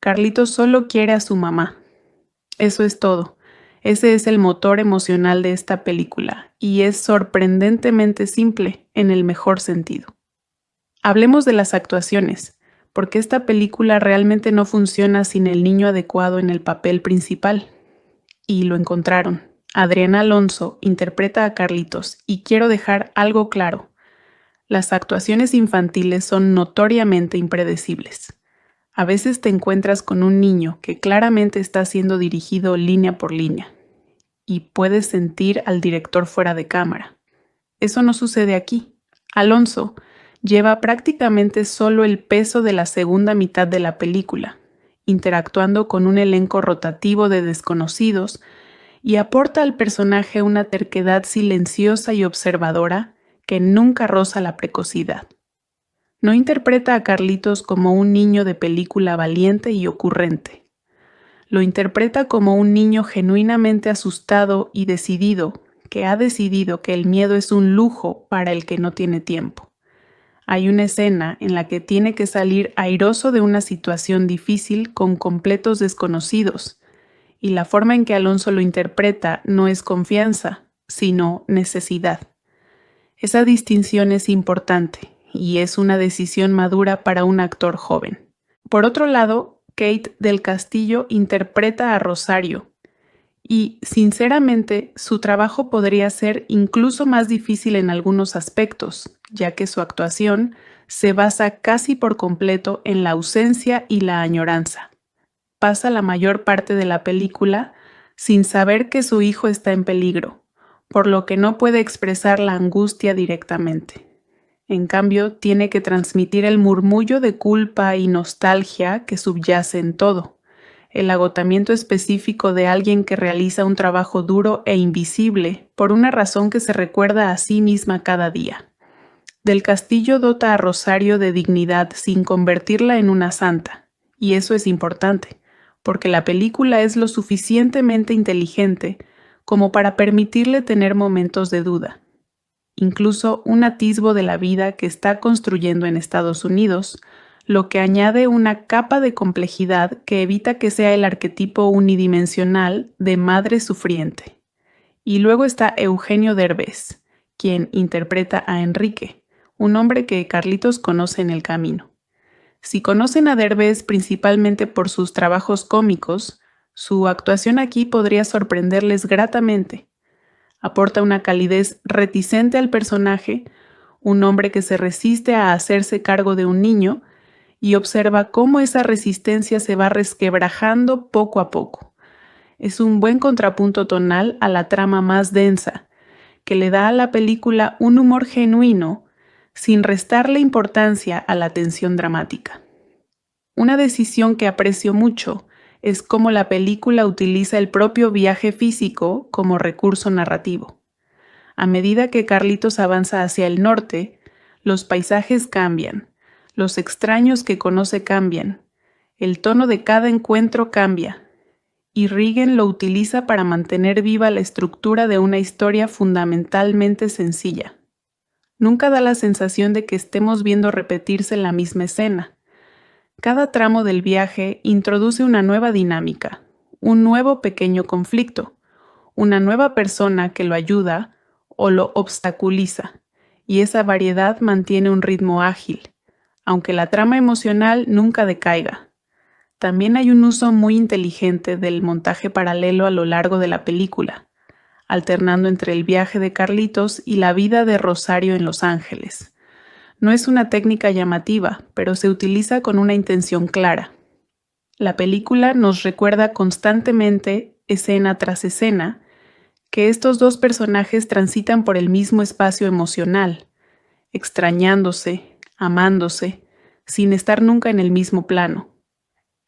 Carlitos solo quiere a su mamá. Eso es todo. Ese es el motor emocional de esta película y es sorprendentemente simple en el mejor sentido. Hablemos de las actuaciones, porque esta película realmente no funciona sin el niño adecuado en el papel principal. Y lo encontraron. Adriana Alonso interpreta a Carlitos y quiero dejar algo claro. Las actuaciones infantiles son notoriamente impredecibles. A veces te encuentras con un niño que claramente está siendo dirigido línea por línea y puedes sentir al director fuera de cámara. Eso no sucede aquí. Alonso lleva prácticamente solo el peso de la segunda mitad de la película, interactuando con un elenco rotativo de desconocidos y aporta al personaje una terquedad silenciosa y observadora que nunca roza la precocidad. No interpreta a Carlitos como un niño de película valiente y ocurrente. Lo interpreta como un niño genuinamente asustado y decidido, que ha decidido que el miedo es un lujo para el que no tiene tiempo. Hay una escena en la que tiene que salir airoso de una situación difícil con completos desconocidos, y la forma en que Alonso lo interpreta no es confianza, sino necesidad. Esa distinción es importante y es una decisión madura para un actor joven. Por otro lado, Kate del Castillo interpreta a Rosario, y, sinceramente, su trabajo podría ser incluso más difícil en algunos aspectos, ya que su actuación se basa casi por completo en la ausencia y la añoranza. Pasa la mayor parte de la película sin saber que su hijo está en peligro, por lo que no puede expresar la angustia directamente. En cambio, tiene que transmitir el murmullo de culpa y nostalgia que subyace en todo. El agotamiento específico de alguien que realiza un trabajo duro e invisible por una razón que se recuerda a sí misma cada día. Del Castillo dota a Rosario de dignidad sin convertirla en una santa, y eso es importante, porque la película es lo suficientemente inteligente como para permitirle tener momentos de duda, incluso un atisbo de la vida que está construyendo en Estados Unidos, lo que añade una capa de complejidad que evita que sea el arquetipo unidimensional de madre sufriente. Y luego está Eugenio Derbez, quien interpreta a Enrique, un hombre que Carlitos conoce en el camino. Si conocen a Derbez principalmente por sus trabajos cómicos, su actuación aquí podría sorprenderles gratamente. Aporta una calidez reticente al personaje, un hombre que se resiste a hacerse cargo de un niño, y observa cómo esa resistencia se va resquebrajando poco a poco. Es un buen contrapunto tonal a la trama más densa, que le da a la película un humor genuino, sin restarle importancia a la tensión dramática. Una decisión que aprecio mucho es cómo la película utiliza el propio viaje físico como recurso narrativo. A medida que Carlitos avanza hacia el norte, los paisajes cambian. Los extraños que conoce cambian, el tono de cada encuentro cambia, y Regan lo utiliza para mantener viva la estructura de una historia fundamentalmente sencilla. Nunca da la sensación de que estemos viendo repetirse la misma escena. Cada tramo del viaje introduce una nueva dinámica, un nuevo pequeño conflicto, una nueva persona que lo ayuda o lo obstaculiza, y esa variedad mantiene un ritmo ágil, aunque la trama emocional nunca decaiga. También hay un uso muy inteligente del montaje paralelo a lo largo de la película, alternando entre el viaje de Carlitos y la vida de Rosario en Los Ángeles. No es una técnica llamativa, pero se utiliza con una intención clara. La película nos recuerda constantemente, escena tras escena, que estos dos personajes transitan por el mismo espacio emocional, extrañándose, amándose, sin estar nunca en el mismo plano.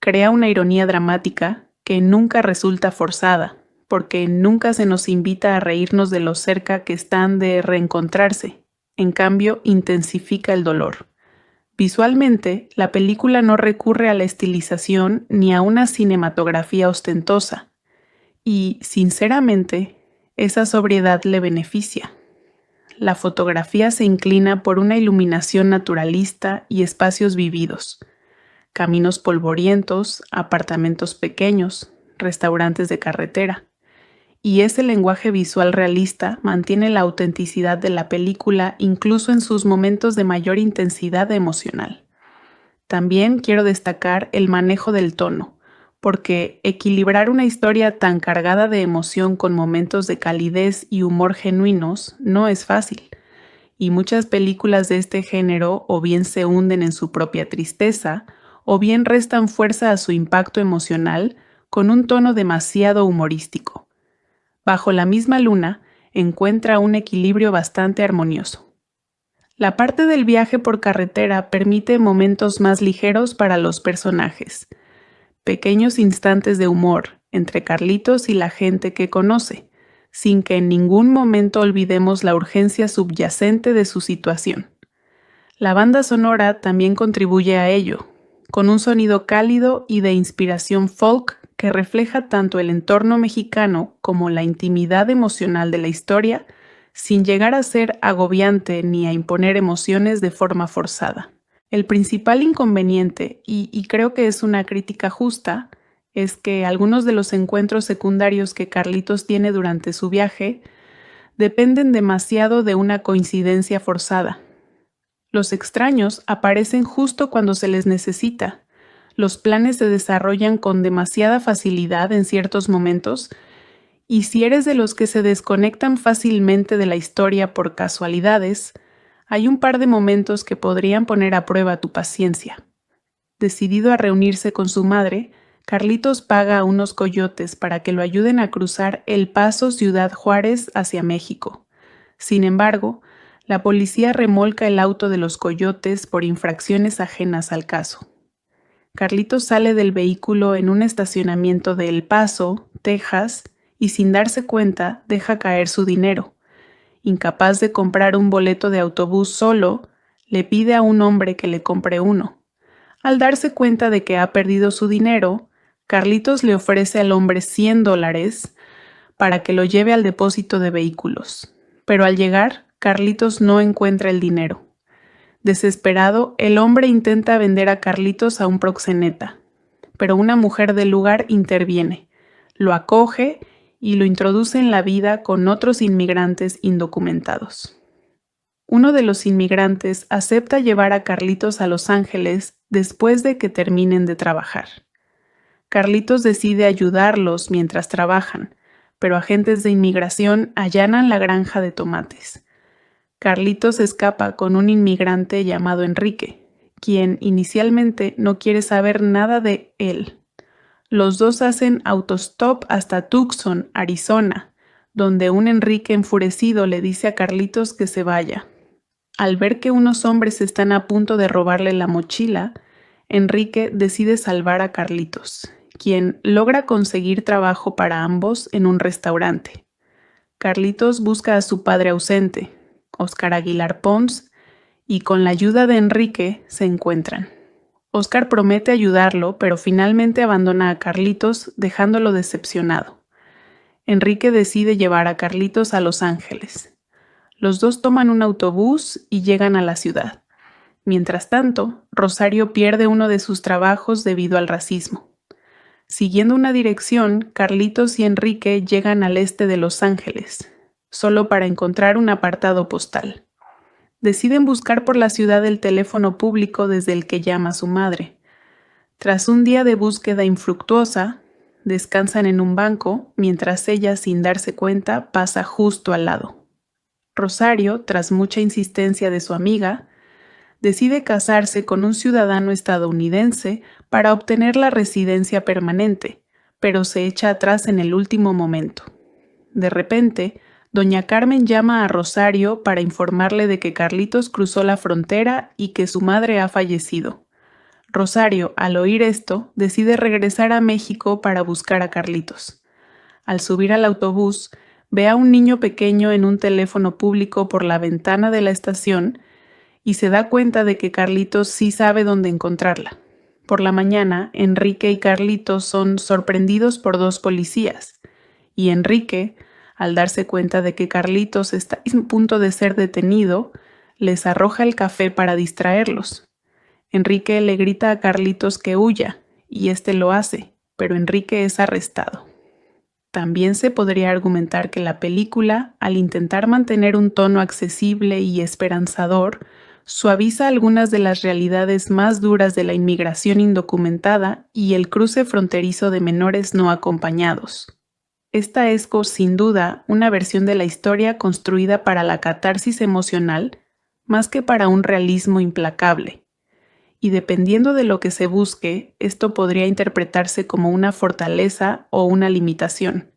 crea una ironía dramática que nunca resulta forzada, porque nunca se nos invita a reírnos de lo cerca que están de reencontrarse. En cambio, intensifica el dolor. Visualmente, la película no recurre a la estilización ni a una cinematografía ostentosa, y, sinceramente, esa sobriedad le beneficia. La fotografía se inclina por una iluminación naturalista y espacios vividos, caminos polvorientos, apartamentos pequeños, restaurantes de carretera. Y ese lenguaje visual realista mantiene la autenticidad de la película incluso en sus momentos de mayor intensidad emocional. También quiero destacar el manejo del tono, porque equilibrar una historia tan cargada de emoción con momentos de calidez y humor genuinos no es fácil, y muchas películas de este género o bien se hunden en su propia tristeza, o bien restan fuerza a su impacto emocional con un tono demasiado humorístico. Bajo la misma luna, encuentra un equilibrio bastante armonioso. La parte del viaje por carretera permite momentos más ligeros para los personajes, pequeños instantes de humor entre Carlitos y la gente que conoce, sin que en ningún momento olvidemos la urgencia subyacente de su situación. La banda sonora también contribuye a ello, con un sonido cálido y de inspiración folk que refleja tanto el entorno mexicano como la intimidad emocional de la historia, sin llegar a ser agobiante ni a imponer emociones de forma forzada. El principal inconveniente, y creo que es una crítica justa, es que algunos de los encuentros secundarios que Carlitos tiene durante su viaje dependen demasiado de una coincidencia forzada. Los extraños aparecen justo cuando se les necesita. Los planes se desarrollan con demasiada facilidad en ciertos momentos, y si eres de los que se desconectan fácilmente de la historia por casualidades, hay un par de momentos que podrían poner a prueba tu paciencia. Decidido a reunirse con su madre, Carlitos paga a unos coyotes para que lo ayuden a cruzar El Paso Ciudad Juárez hacia México. Sin embargo, la policía remolca el auto de los coyotes por infracciones ajenas al caso. Carlitos sale del vehículo en un estacionamiento de El Paso, Texas, y sin darse cuenta deja caer su dinero. Incapaz de comprar un boleto de autobús solo, le pide a un hombre que le compre uno. Al darse cuenta de que ha perdido su dinero, Carlitos le ofrece al hombre $100 para que lo lleve al depósito de vehículos. Pero al llegar, Carlitos no encuentra el dinero. Desesperado, el hombre intenta vender a Carlitos a un proxeneta, pero una mujer del lugar interviene, lo acoge y lo introduce en la vida con otros inmigrantes indocumentados. Uno de los inmigrantes acepta llevar a Carlitos a Los Ángeles después de que terminen de trabajar. Carlitos decide ayudarlos mientras trabajan, pero agentes de inmigración allanan la granja de tomates. Carlitos escapa con un inmigrante llamado Enrique, quien inicialmente no quiere saber nada de él. Los dos hacen autostop hasta Tucson, Arizona, donde un Enrique enfurecido le dice a Carlitos que se vaya. Al ver que unos hombres están a punto de robarle la mochila, Enrique decide salvar a Carlitos, quien logra conseguir trabajo para ambos en un restaurante. Carlitos busca a su padre ausente, Óscar Aguilar Pons, y con la ayuda de Enrique se encuentran. Óscar promete ayudarlo, pero finalmente abandona a Carlitos, dejándolo decepcionado. Enrique decide llevar a Carlitos a Los Ángeles. Los dos toman un autobús y llegan a la ciudad. Mientras tanto, Rosario pierde uno de sus trabajos debido al racismo. Siguiendo una dirección, Carlitos y Enrique llegan al este de Los Ángeles, solo para encontrar un apartado postal. Deciden buscar por la ciudad el teléfono público desde el que llama su madre. Tras un día de búsqueda infructuosa, descansan en un banco mientras ella, sin darse cuenta, pasa justo al lado. Rosario, tras mucha insistencia de su amiga, decide casarse con un ciudadano estadounidense para obtener la residencia permanente, pero se echa atrás en el último momento. De repente, doña Carmen llama a Rosario para informarle de que Carlitos cruzó la frontera y que su madre ha fallecido. Rosario, al oír esto, decide regresar a México para buscar a Carlitos. Al subir al autobús, ve a un niño pequeño en un teléfono público por la ventana de la estación y se da cuenta de que Carlitos sí sabe dónde encontrarla. Por la mañana, Enrique y Carlitos son sorprendidos por dos policías, y Enrique, al darse cuenta de que Carlitos está a punto de ser detenido, les arroja el café para distraerlos. Enrique le grita a Carlitos que huya, y éste lo hace, pero Enrique es arrestado. También se podría argumentar que la película, al intentar mantener un tono accesible y esperanzador, suaviza algunas de las realidades más duras de la inmigración indocumentada y el cruce fronterizo de menores no acompañados. Esta es, sin duda, una versión de la historia construida para la catarsis emocional más que para un realismo implacable. Y dependiendo de lo que se busque, esto podría interpretarse como una fortaleza o una limitación.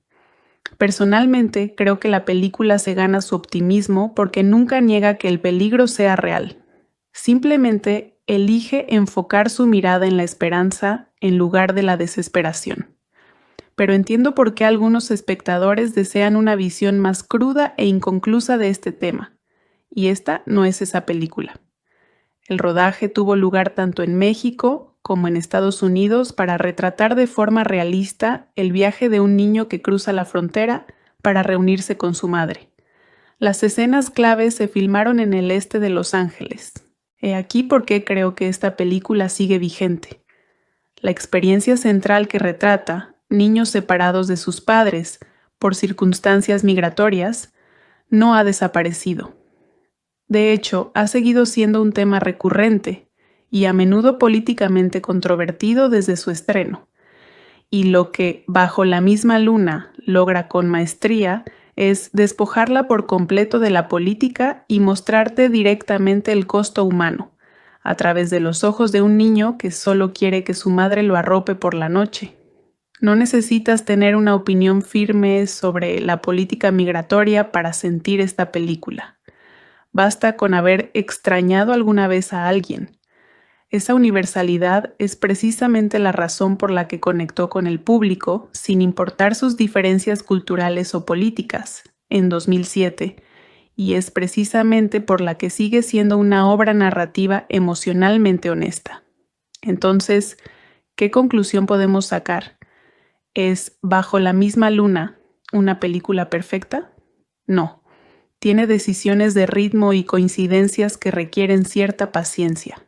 Personalmente, creo que la película se gana su optimismo porque nunca niega que el peligro sea real. Simplemente elige enfocar su mirada en la esperanza en lugar de la desesperación. Pero entiendo por qué algunos espectadores desean una visión más cruda e inconclusa de este tema, y esta no es esa película. El rodaje tuvo lugar tanto en México como en Estados Unidos para retratar de forma realista el viaje de un niño que cruza la frontera para reunirse con su madre. Las escenas claves se filmaron en el este de Los Ángeles. He aquí por qué creo que esta película sigue vigente. La experiencia central que retrata, niños separados de sus padres por circunstancias migratorias, no ha desaparecido. De hecho, ha seguido siendo un tema recurrente y a menudo políticamente controvertido desde su estreno. Y lo que Bajo la misma luna logra con maestría es despojarla por completo de la política y mostrarte directamente el costo humano, a través de los ojos de un niño que solo quiere que su madre lo arrope por la noche. No necesitas tener una opinión firme sobre la política migratoria para sentir esta película. Basta con haber extrañado alguna vez a alguien. Esa universalidad es precisamente la razón por la que conectó con el público, sin importar sus diferencias culturales o políticas, en 2007, y es precisamente por la que sigue siendo una obra narrativa emocionalmente honesta. Entonces, ¿qué conclusión podemos sacar? ¿Es Bajo la misma luna una película perfecta? No. Tiene decisiones de ritmo y coincidencias que requieren cierta paciencia.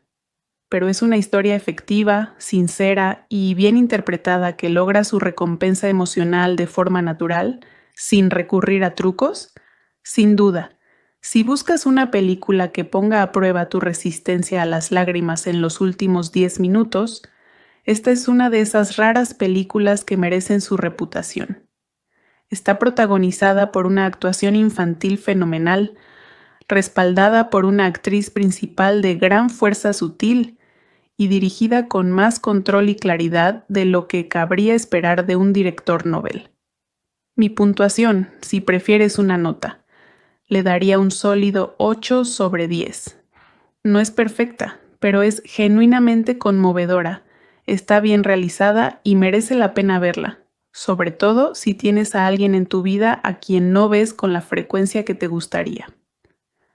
Pero es una historia efectiva, sincera y bien interpretada que logra su recompensa emocional de forma natural, sin recurrir a trucos. Sin duda, si buscas una película que ponga a prueba tu resistencia a las lágrimas en los últimos 10 minutos, esta es una de esas raras películas que merecen su reputación. Está protagonizada por una actuación infantil fenomenal, respaldada por una actriz principal de gran fuerza sutil y dirigida con más control y claridad de lo que cabría esperar de un director novel. Mi puntuación, si prefieres una nota, le daría un sólido 8 sobre 10. No es perfecta, pero es genuinamente conmovedora, está bien realizada y merece la pena verla. Sobre todo si tienes a alguien en tu vida a quien no ves con la frecuencia que te gustaría.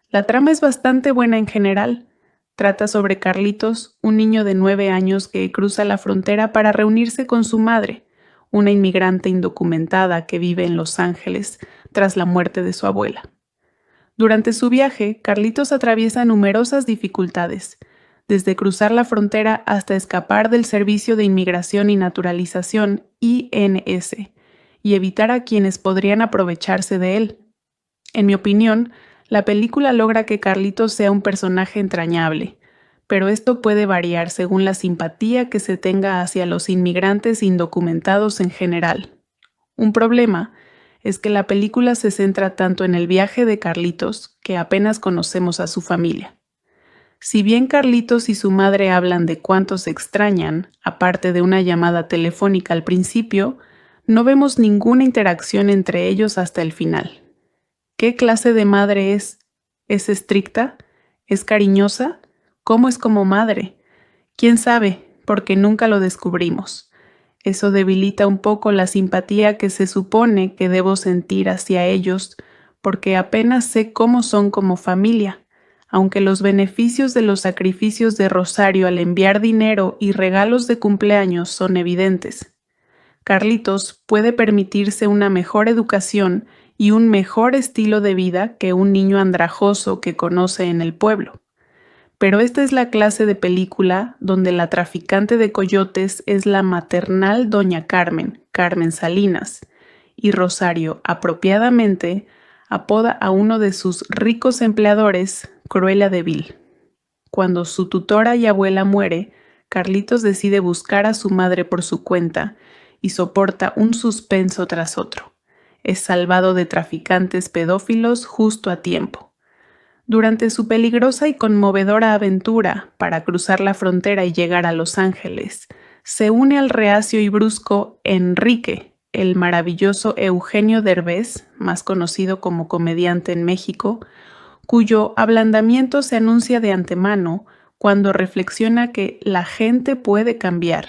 La trama es bastante buena en general. Trata sobre Carlitos, un niño de 9 años que cruza la frontera para reunirse con su madre, una inmigrante indocumentada que vive en Los Ángeles tras la muerte de su abuela. Durante su viaje, Carlitos atraviesa numerosas dificultades, desde cruzar la frontera hasta escapar del Servicio de Inmigración y Naturalización, INS, y evitar a quienes podrían aprovecharse de él. En mi opinión, la película logra que Carlitos sea un personaje entrañable, pero esto puede variar según la simpatía que se tenga hacia los inmigrantes indocumentados en general. Un problema es que la película se centra tanto en el viaje de Carlitos que apenas conocemos a su familia. Si bien Carlitos y su madre hablan de cuánto se extrañan, aparte de una llamada telefónica al principio, no vemos ninguna interacción entre ellos hasta el final. ¿Qué clase de madre es? ¿Es estricta? ¿Es cariñosa? ¿Cómo es como madre? ¿Quién sabe? porque nunca lo descubrimos. Eso debilita un poco la simpatía que se supone que debo sentir hacia ellos, porque apenas sé cómo son como familia, aunque los beneficios de los sacrificios de Rosario al enviar dinero y regalos de cumpleaños son evidentes. Carlitos puede permitirse una mejor educación y un mejor estilo de vida que un niño andrajoso que conoce en el pueblo. Pero esta es la clase de película donde la traficante de coyotes es la maternal doña Carmen, Carmen Salinas, y Rosario, apropiadamente, apoda a uno de sus ricos empleadores Cruella de Vil. Cuando su tutora y abuela muere, Carlitos decide buscar a su madre por su cuenta y soporta un suspenso tras otro. Es salvado de traficantes pedófilos justo a tiempo. Durante su peligrosa y conmovedora aventura para cruzar la frontera y llegar a Los Ángeles, se une al reacio y brusco Enrique, el maravilloso Eugenio Derbez, más conocido como comediante en México, cuyo ablandamiento se anuncia de antemano cuando reflexiona que la gente puede cambiar.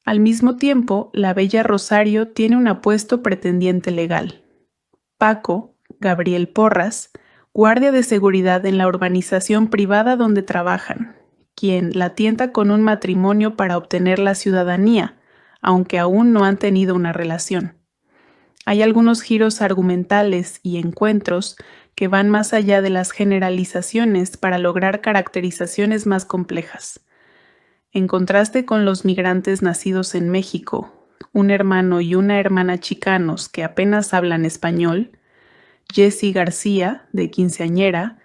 Al mismo tiempo, la bella Rosario tiene un apuesto pretendiente legal. Paco, Gabriel Porras, guardia de seguridad en la urbanización privada donde trabajan, quien la tienta con un matrimonio para obtener la ciudadanía, aunque aún no han tenido una relación. Hay algunos giros argumentales y encuentros que van más allá de las generalizaciones para lograr caracterizaciones más complejas. En contraste con los migrantes nacidos en México, un hermano y una hermana chicanos que apenas hablan español, Jessie García, de Quinceañera,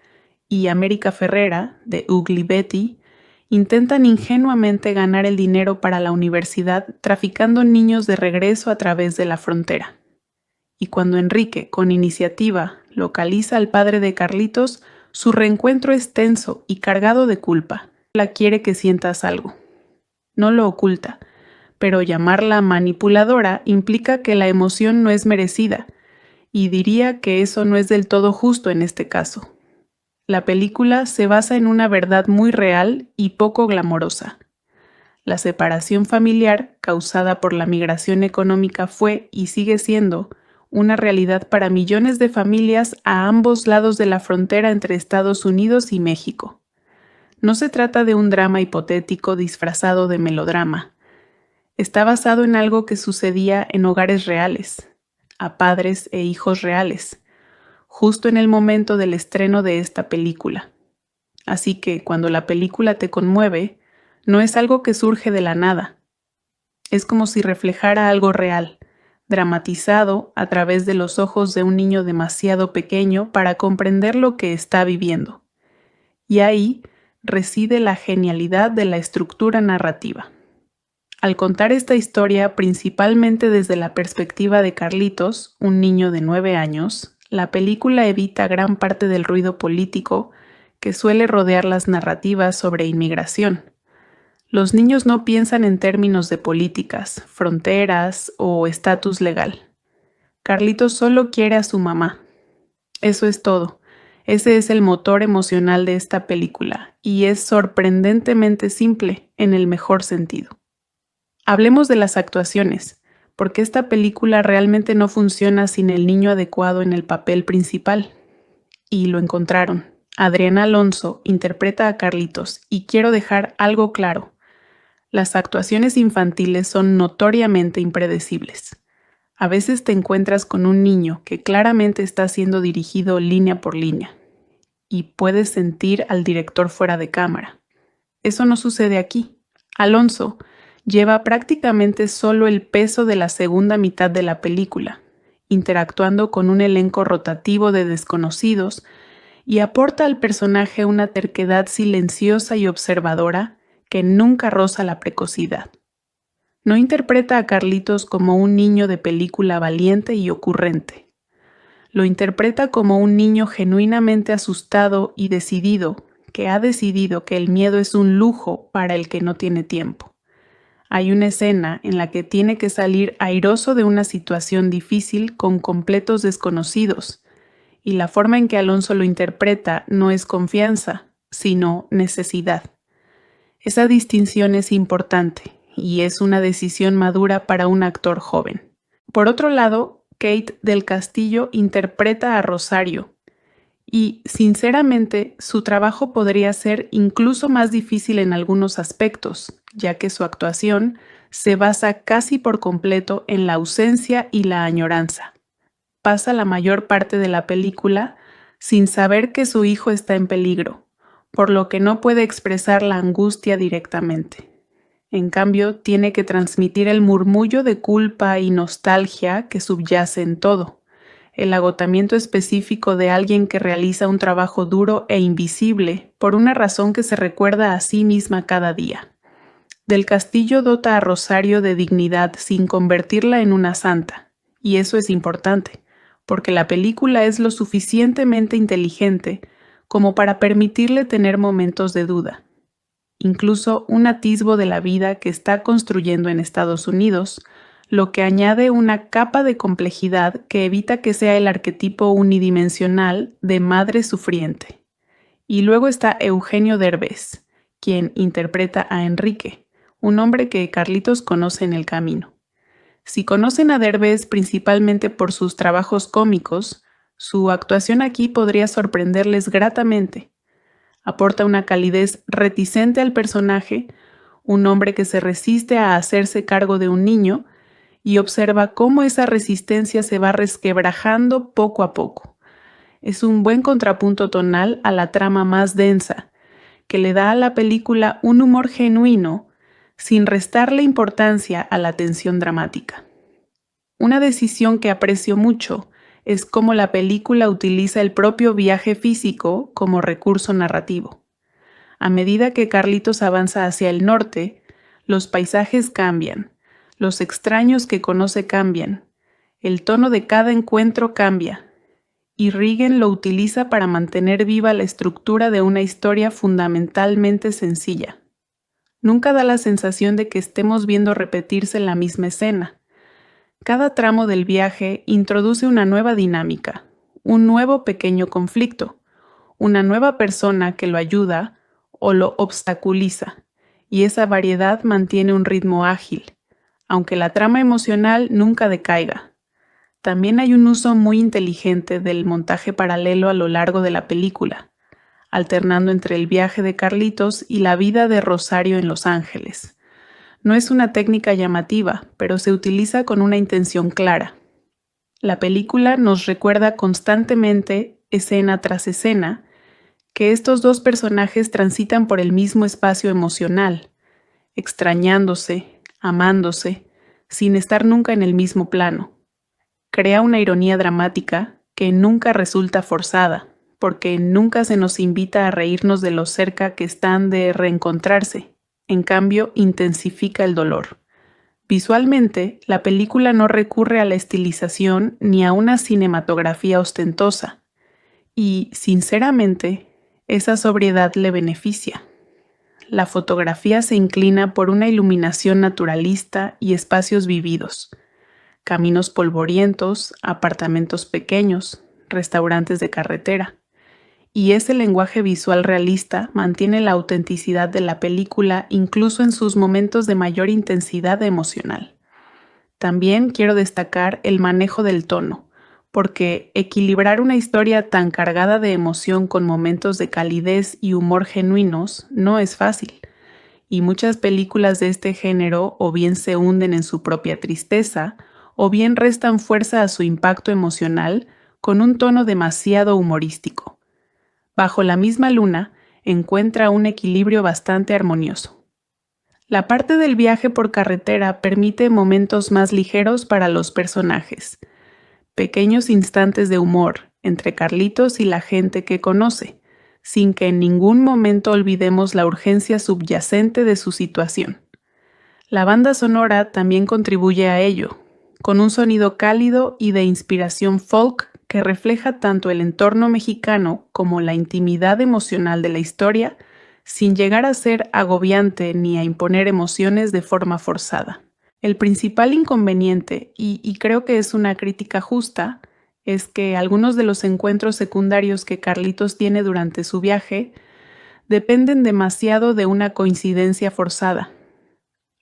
y América Ferrera, de Ugly Betty, intentan ingenuamente ganar el dinero para la universidad traficando niños de regreso a través de la frontera. Y cuando Enrique, con iniciativa, localiza al padre de Carlitos, su reencuentro es tenso y cargado de culpa. La quiere que sientas algo. No lo oculta, pero llamarla manipuladora implica que la emoción no es merecida, y diría que eso no es del todo justo en este caso. La película se basa en una verdad muy real y poco glamorosa. La separación familiar causada por la migración económica fue y sigue siendo una realidad para millones de familias a ambos lados de la frontera entre Estados Unidos y México. No se trata de un drama hipotético disfrazado de melodrama. Está basado en algo que sucedía en hogares reales, a padres e hijos reales, justo en el momento del estreno de esta película. Así que cuando la película te conmueve, no es algo que surge de la nada. Es como si reflejara algo real, dramatizado a través de los ojos de un niño demasiado pequeño para comprender lo que está viviendo. Y ahí reside la genialidad de la estructura narrativa. Al contar esta historia principalmente desde la perspectiva de Carlitos, un niño de 9 años, la película evita gran parte del ruido político que suele rodear las narrativas sobre inmigración. Los niños no piensan en términos de políticas, fronteras o estatus legal. Carlitos solo quiere a su mamá. Eso es todo. Ese es el motor emocional de esta película y es sorprendentemente simple en el mejor sentido. Hablemos de las actuaciones, porque esta película realmente no funciona sin el niño adecuado en el papel principal. Y lo encontraron. Adriana Alonso interpreta a Carlitos y quiero dejar algo claro. Las actuaciones infantiles son notoriamente impredecibles. A veces te encuentras con un niño que claramente está siendo dirigido línea por línea y puedes sentir al director fuera de cámara. Eso no sucede aquí. Alonso lleva prácticamente solo el peso de la segunda mitad de la película, interactuando con un elenco rotativo de desconocidos y aporta al personaje una terquedad silenciosa y observadora que nunca roza la precocidad. No interpreta a Carlitos como un niño de película valiente y ocurrente. Lo interpreta como un niño genuinamente asustado y decidido, que ha decidido que el miedo es un lujo para el que no tiene tiempo. Hay una escena en la que tiene que salir airoso de una situación difícil con completos desconocidos, y la forma en que Alonso lo interpreta no es confianza, sino necesidad. Esa distinción es importante y es una decisión madura para un actor joven. Por otro lado, Kate del Castillo interpreta a Rosario y, sinceramente, su trabajo podría ser incluso más difícil en algunos aspectos, ya que su actuación se basa casi por completo en la ausencia y la añoranza. Pasa la mayor parte de la película sin saber que su hijo está en peligro, por lo que no puede expresar la angustia directamente. En cambio, tiene que transmitir el murmullo de culpa y nostalgia que subyace en todo, el agotamiento específico de alguien que realiza un trabajo duro e invisible por una razón que se recuerda a sí misma cada día. Del Castillo dota a Rosario de dignidad sin convertirla en una santa, y eso es importante, porque la película es lo suficientemente inteligente como para permitirle tener momentos de duda, incluso un atisbo de la vida que está construyendo en Estados Unidos, lo que añade una capa de complejidad que evita que sea el arquetipo unidimensional de madre sufriente. Y luego está Eugenio Derbez, quien interpreta a Enrique, un hombre que Carlitos conoce en el camino. Si conocen a Derbez principalmente por sus trabajos cómicos, su actuación aquí podría sorprenderles gratamente. Aporta una calidez reticente al personaje, un hombre que se resiste a hacerse cargo de un niño y observa cómo esa resistencia se va resquebrajando poco a poco. Es un buen contrapunto tonal a la trama más densa, que le da a la película un humor genuino sin restarle importancia a la tensión dramática. Una decisión que aprecio mucho es cómo la película utiliza el propio viaje físico como recurso narrativo. A medida que Carlitos avanza hacia el norte, los paisajes cambian, los extraños que conoce cambian, el tono de cada encuentro cambia, y Regan lo utiliza para mantener viva la estructura de una historia fundamentalmente sencilla. Nunca da la sensación de que estemos viendo repetirse la misma escena. Cada tramo del viaje introduce una nueva dinámica, un nuevo pequeño conflicto, una nueva persona que lo ayuda o lo obstaculiza, y esa variedad mantiene un ritmo ágil, aunque la trama emocional nunca decaiga. También hay un uso muy inteligente del montaje paralelo a lo largo de la película, alternando entre el viaje de Carlitos y la vida de Rosario en Los Ángeles. No es una técnica llamativa, pero se utiliza con una intención clara. La película nos recuerda constantemente, escena tras escena, que estos dos personajes transitan por el mismo espacio emocional, extrañándose, amándose, sin estar nunca en el mismo plano. Crea una ironía dramática que nunca resulta forzada, porque nunca se nos invita a reírnos de lo cerca que están de reencontrarse. En cambio, intensifica el dolor. Visualmente, la película no recurre a la estilización ni a una cinematografía ostentosa, y, sinceramente, esa sobriedad le beneficia. La fotografía se inclina por una iluminación naturalista y espacios vividos, caminos polvorientos, apartamentos pequeños, restaurantes de carretera. Y ese lenguaje visual realista mantiene la autenticidad de la película incluso en sus momentos de mayor intensidad emocional. También quiero destacar el manejo del tono, porque equilibrar una historia tan cargada de emoción con momentos de calidez y humor genuinos no es fácil, y muchas películas de este género o bien se hunden en su propia tristeza, o bien restan fuerza a su impacto emocional con un tono demasiado humorístico. Bajo la misma luna, encuentra un equilibrio bastante armonioso. La parte del viaje por carretera permite momentos más ligeros para los personajes, pequeños instantes de humor entre Carlitos y la gente que conoce, sin que en ningún momento olvidemos la urgencia subyacente de su situación. La banda sonora también contribuye a ello, con un sonido cálido y de inspiración folk que refleja tanto el entorno mexicano como la intimidad emocional de la historia, sin llegar a ser agobiante ni a imponer emociones de forma forzada. El principal inconveniente, y creo que es una crítica justa, es que algunos de los encuentros secundarios que Carlitos tiene durante su viaje dependen demasiado de una coincidencia forzada.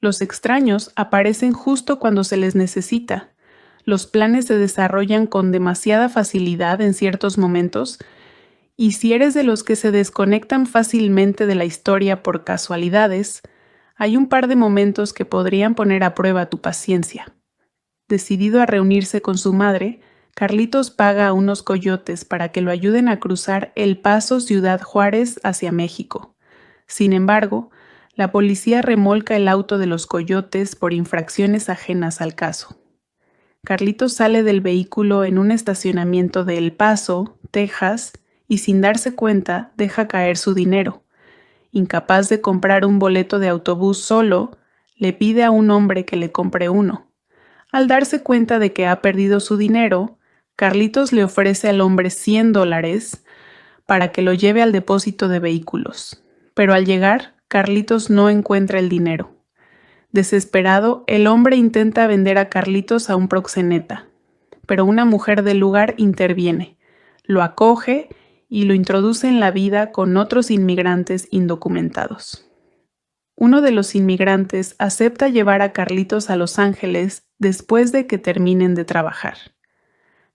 Los extraños aparecen justo cuando se les necesita. Los planes se desarrollan con demasiada facilidad en ciertos momentos, y si eres de los que se desconectan fácilmente de la historia por casualidades, hay un par de momentos que podrían poner a prueba tu paciencia. Decidido a reunirse con su madre, Carlitos paga a unos coyotes para que lo ayuden a cruzar El Paso Ciudad Juárez hacia México. Sin embargo, la policía remolca el auto de los coyotes por infracciones ajenas al caso. Carlitos sale del vehículo en un estacionamiento de El Paso, Texas, y sin darse cuenta deja caer su dinero. Incapaz de comprar un boleto de autobús solo, le pide a un hombre que le compre uno. Al darse cuenta de que ha perdido su dinero, Carlitos le ofrece al hombre $100 para que lo lleve al depósito de vehículos. Pero al llegar, Carlitos no encuentra el dinero. Desesperado, el hombre intenta vender a Carlitos a un proxeneta, pero una mujer del lugar interviene, lo acoge y lo introduce en la vida con otros inmigrantes indocumentados. Uno de los inmigrantes acepta llevar a Carlitos a Los Ángeles después de que terminen de trabajar.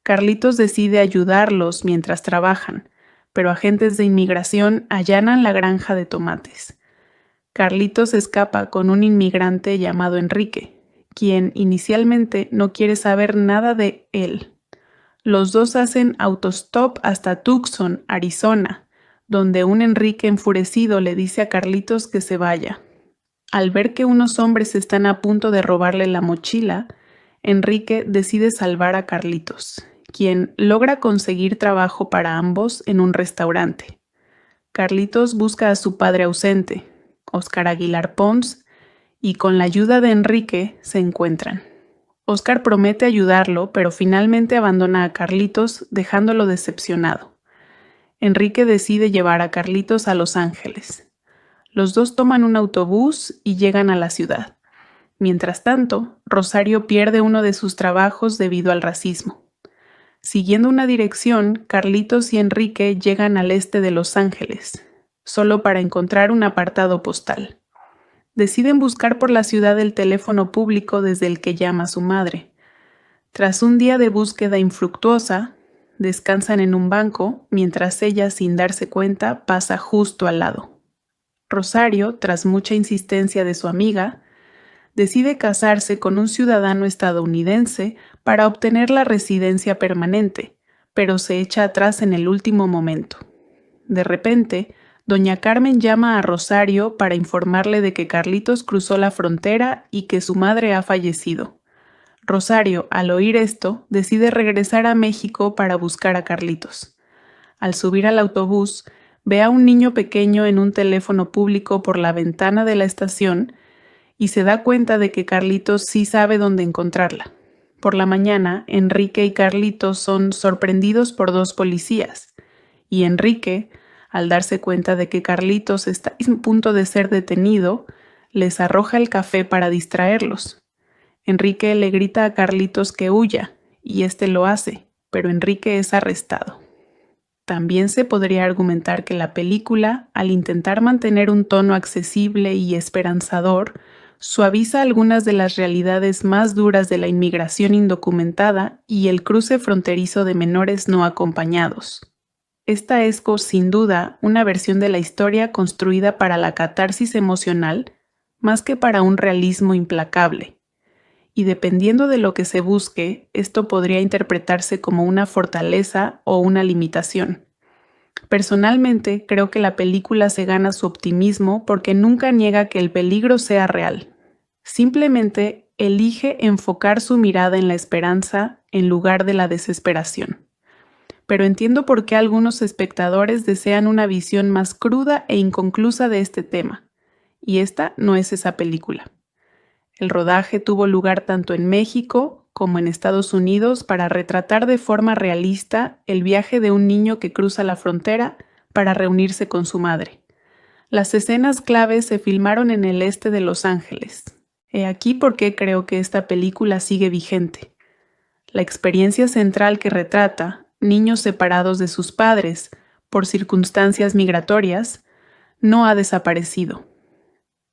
Carlitos decide ayudarlos mientras trabajan, pero agentes de inmigración allanan la granja de tomates. Carlitos escapa con un inmigrante llamado Enrique, quien inicialmente no quiere saber nada de él. Los dos hacen autostop hasta Tucson, Arizona, donde un Enrique enfurecido le dice a Carlitos que se vaya. Al ver que unos hombres están a punto de robarle la mochila, Enrique decide salvar a Carlitos, quien logra conseguir trabajo para ambos en un restaurante. Carlitos busca a su padre ausente, Óscar Aguilar Pons, y con la ayuda de Enrique se encuentran. Óscar promete ayudarlo, pero finalmente abandona a Carlitos, dejándolo decepcionado. Enrique decide llevar a Carlitos a Los Ángeles. Los dos toman un autobús y llegan a la ciudad. Mientras tanto, Rosario pierde uno de sus trabajos debido al racismo. Siguiendo una dirección, Carlitos y Enrique llegan al este de Los Ángeles, solo para encontrar un apartado postal. Deciden buscar por la ciudad el teléfono público desde el que llama su madre. Tras un día de búsqueda infructuosa, descansan en un banco mientras ella, sin darse cuenta, pasa justo al lado. Rosario, tras mucha insistencia de su amiga, decide casarse con un ciudadano estadounidense para obtener la residencia permanente, pero se echa atrás en el último momento. De repente, doña Carmen llama a Rosario para informarle de que Carlitos cruzó la frontera y que su madre ha fallecido. Rosario, al oír esto, decide regresar a México para buscar a Carlitos. Al subir al autobús, ve a un niño pequeño en un teléfono público por la ventana de la estación y se da cuenta de que Carlitos sí sabe dónde encontrarla. Por la mañana, Enrique y Carlitos son sorprendidos por dos policías, y Enrique, al darse cuenta de que Carlitos está a punto de ser detenido, les arroja el café para distraerlos. Enrique le grita a Carlitos que huya, y éste lo hace, pero Enrique es arrestado. También se podría argumentar que la película, al intentar mantener un tono accesible y esperanzador, suaviza algunas de las realidades más duras de la inmigración indocumentada y el cruce fronterizo de menores no acompañados. Esta es, sin duda, una versión de la historia construida para la catarsis emocional más que para un realismo implacable. Y dependiendo de lo que se busque, esto podría interpretarse como una fortaleza o una limitación. Personalmente, creo que la película se gana su optimismo porque nunca niega que el peligro sea real. Simplemente elige enfocar su mirada en la esperanza en lugar de la desesperación. Pero entiendo por qué algunos espectadores desean una visión más cruda e inconclusa de este tema, y esta no es esa película. El rodaje tuvo lugar tanto en México como en Estados Unidos para retratar de forma realista el viaje de un niño que cruza la frontera para reunirse con su madre. Las escenas claves se filmaron en el este de Los Ángeles. He aquí por qué creo que esta película sigue vigente. La experiencia central que retrata, niños separados de sus padres por circunstancias migratorias, no ha desaparecido.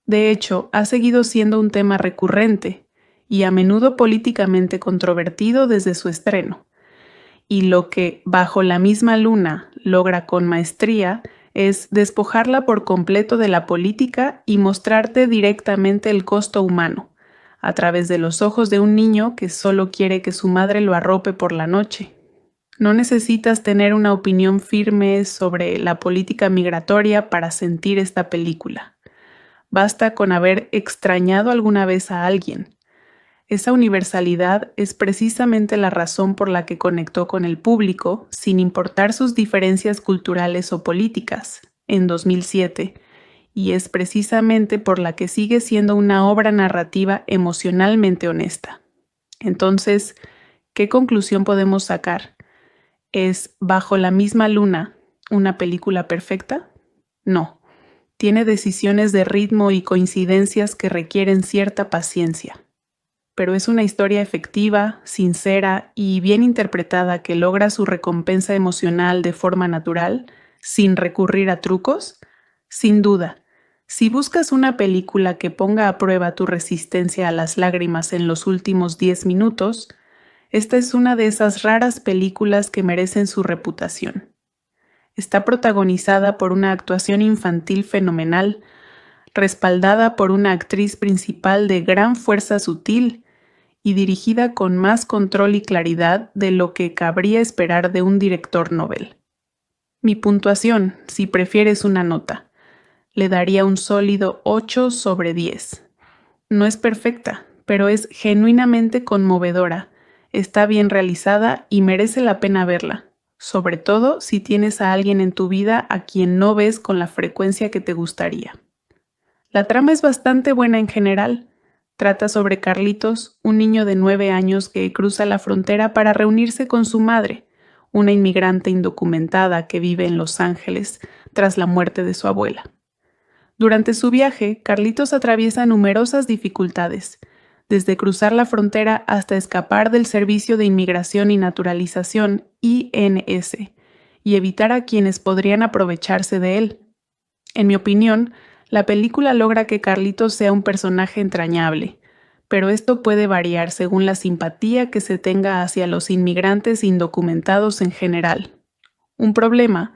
De hecho, ha seguido siendo un tema recurrente y a menudo políticamente controvertido desde su estreno. Y lo que Bajo la misma luna logra con maestría es despojarla por completo de la política y mostrarte directamente el costo humano, a través de los ojos de un niño que solo quiere que su madre lo arrope por la noche. No necesitas tener una opinión firme sobre la política migratoria para sentir esta película. Basta con haber extrañado alguna vez a alguien. Esa universalidad es precisamente la razón por la que conectó con el público, sin importar sus diferencias culturales o políticas, en 2007, y es precisamente por la que sigue siendo una obra narrativa emocionalmente honesta. Entonces, ¿qué conclusión podemos sacar? ¿Es Bajo la misma luna una película perfecta? No. Tiene decisiones de ritmo y coincidencias que requieren cierta paciencia. Pero es una historia efectiva, sincera y bien interpretada que logra su recompensa emocional de forma natural, sin recurrir a trucos. Sin duda, si buscas una película que ponga a prueba tu resistencia a las lágrimas en los últimos 10 minutos, esta es una de esas raras películas que merecen su reputación. Está protagonizada por una actuación infantil fenomenal, respaldada por una actriz principal de gran fuerza sutil y dirigida con más control y claridad de lo que cabría esperar de un director novel. Mi puntuación, si prefieres una nota, le daría un sólido 8 sobre 10. No es perfecta, pero es genuinamente conmovedora, está bien realizada y merece la pena verla, sobre todo si tienes a alguien en tu vida a quien no ves con la frecuencia que te gustaría. La trama es bastante buena en general. Trata sobre Carlitos, un niño de 9 años que cruza la frontera para reunirse con su madre, una inmigrante indocumentada que vive en Los Ángeles tras la muerte de su abuela. Durante su viaje, Carlitos atraviesa numerosas dificultades, desde cruzar la frontera hasta escapar del Servicio de Inmigración y Naturalización, INS, y evitar a quienes podrían aprovecharse de él. En mi opinión, la película logra que Carlitos sea un personaje entrañable, pero esto puede variar según la simpatía que se tenga hacia los inmigrantes indocumentados en general. Un problema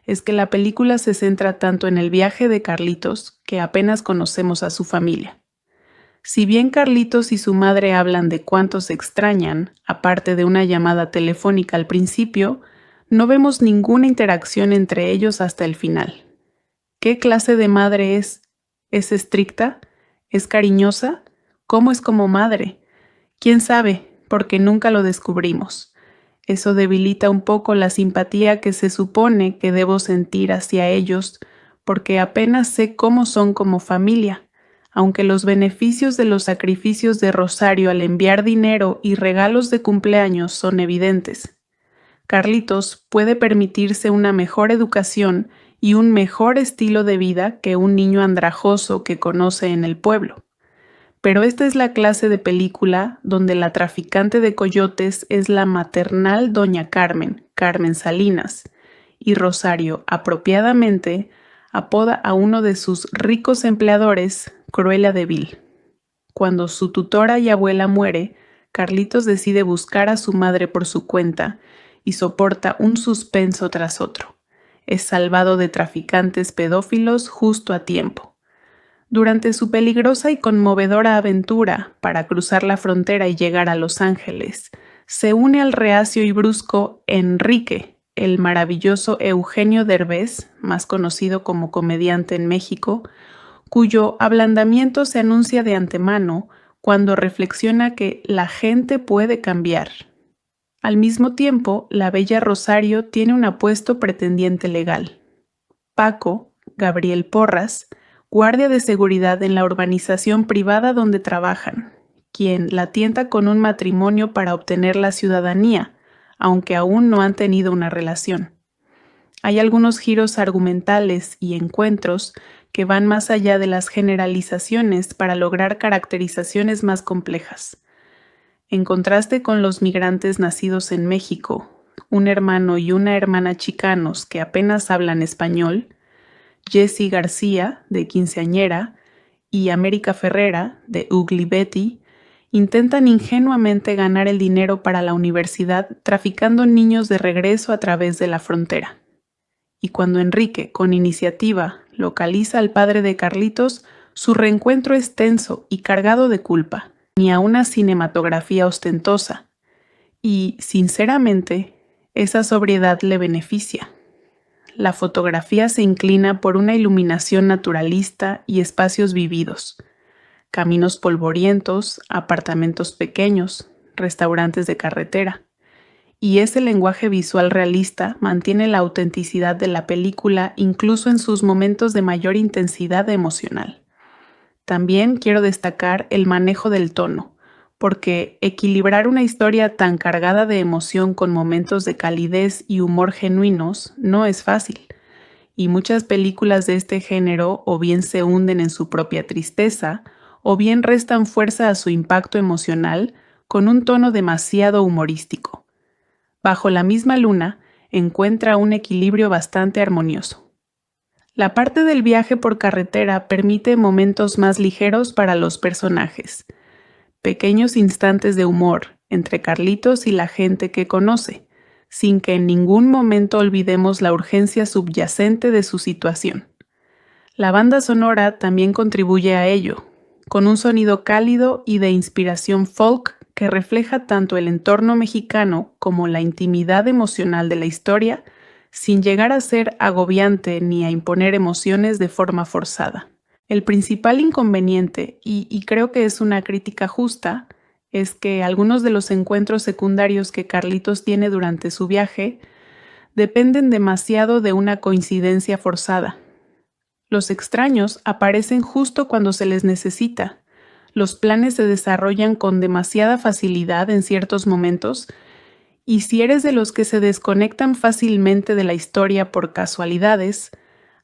es que la película se centra tanto en el viaje de Carlitos que apenas conocemos a su familia. Si bien Carlitos y su madre hablan de cuánto se extrañan, aparte de una llamada telefónica al principio, no vemos ninguna interacción entre ellos hasta el final. ¿Qué clase de madre es? ¿Es estricta? ¿Es cariñosa? ¿Cómo es como madre? ¿Quién sabe? Porque nunca lo descubrimos. Eso debilita un poco la simpatía que se supone que debo sentir hacia ellos, porque apenas sé cómo son como familia, aunque los beneficios de los sacrificios de Rosario al enviar dinero y regalos de cumpleaños son evidentes. Carlitos puede permitirse una mejor educación y un mejor estilo de vida que un niño andrajoso que conoce en el pueblo. Pero esta es la clase de película donde la traficante de coyotes es la maternal doña Carmen, Carmen Salinas, y Rosario, apropiadamente, apoda a uno de sus ricos empleadores Cruella de Vil. Cuando su tutora y abuela muere, Carlitos decide buscar a su madre por su cuenta y soporta un suspenso tras otro. Es salvado de traficantes pedófilos justo a tiempo. Durante su peligrosa y conmovedora aventura para cruzar la frontera y llegar a Los Ángeles, se une al reacio y brusco Enrique, el maravilloso Eugenio Derbez, más conocido como comediante en México, cuyo ablandamiento se anuncia de antemano cuando reflexiona que la gente puede cambiar. Al mismo tiempo, la bella Rosario tiene un apuesto pretendiente legal. Paco, Gabriel Porras, guardia de seguridad en la urbanización privada donde trabajan, quien la tienta con un matrimonio para obtener la ciudadanía, aunque aún no han tenido una relación. Hay algunos giros argumentales y encuentros que van más allá de las generalizaciones para lograr caracterizaciones más complejas. En contraste con los migrantes nacidos en México, un hermano y una hermana chicanos que apenas hablan español, Jessie García, de Quinceañera, y América Ferrera, de Ugly Betty, intentan ingenuamente ganar el dinero para la universidad traficando niños de regreso a través de la frontera. Y cuando Enrique, con iniciativa, localiza al padre de Carlitos, su reencuentro es tenso y cargado de culpa, ni a una cinematografía ostentosa. Y, sinceramente, esa sobriedad le beneficia. La fotografía se inclina por una iluminación naturalista y espacios vividos. Caminos polvorientos, apartamentos pequeños, restaurantes de carretera. Y ese lenguaje visual realista mantiene la autenticidad de la película incluso en sus momentos de mayor intensidad emocional. También quiero destacar el manejo del tono, porque equilibrar una historia tan cargada de emoción con momentos de calidez y humor genuinos no es fácil, y muchas películas de este género o bien se hunden en su propia tristeza, o bien restan fuerza a su impacto emocional con un tono demasiado humorístico. Bajo la misma luna, encuentra un equilibrio bastante armonioso. La parte del viaje por carretera permite momentos más ligeros para los personajes, pequeños instantes de humor entre Carlitos y la gente que conoce, sin que en ningún momento olvidemos la urgencia subyacente de su situación. La banda sonora también contribuye a ello, con un sonido cálido y de inspiración folk que refleja tanto el entorno mexicano como la intimidad emocional de la historia, sin llegar a ser agobiante ni a imponer emociones de forma forzada. El principal inconveniente, y creo que es una crítica justa, es que algunos de los encuentros secundarios que Carlitos tiene durante su viaje dependen demasiado de una coincidencia forzada. Los extraños aparecen justo cuando se les necesita. Los planes se desarrollan con demasiada facilidad en ciertos momentos, y si eres de los que se desconectan fácilmente de la historia por casualidades,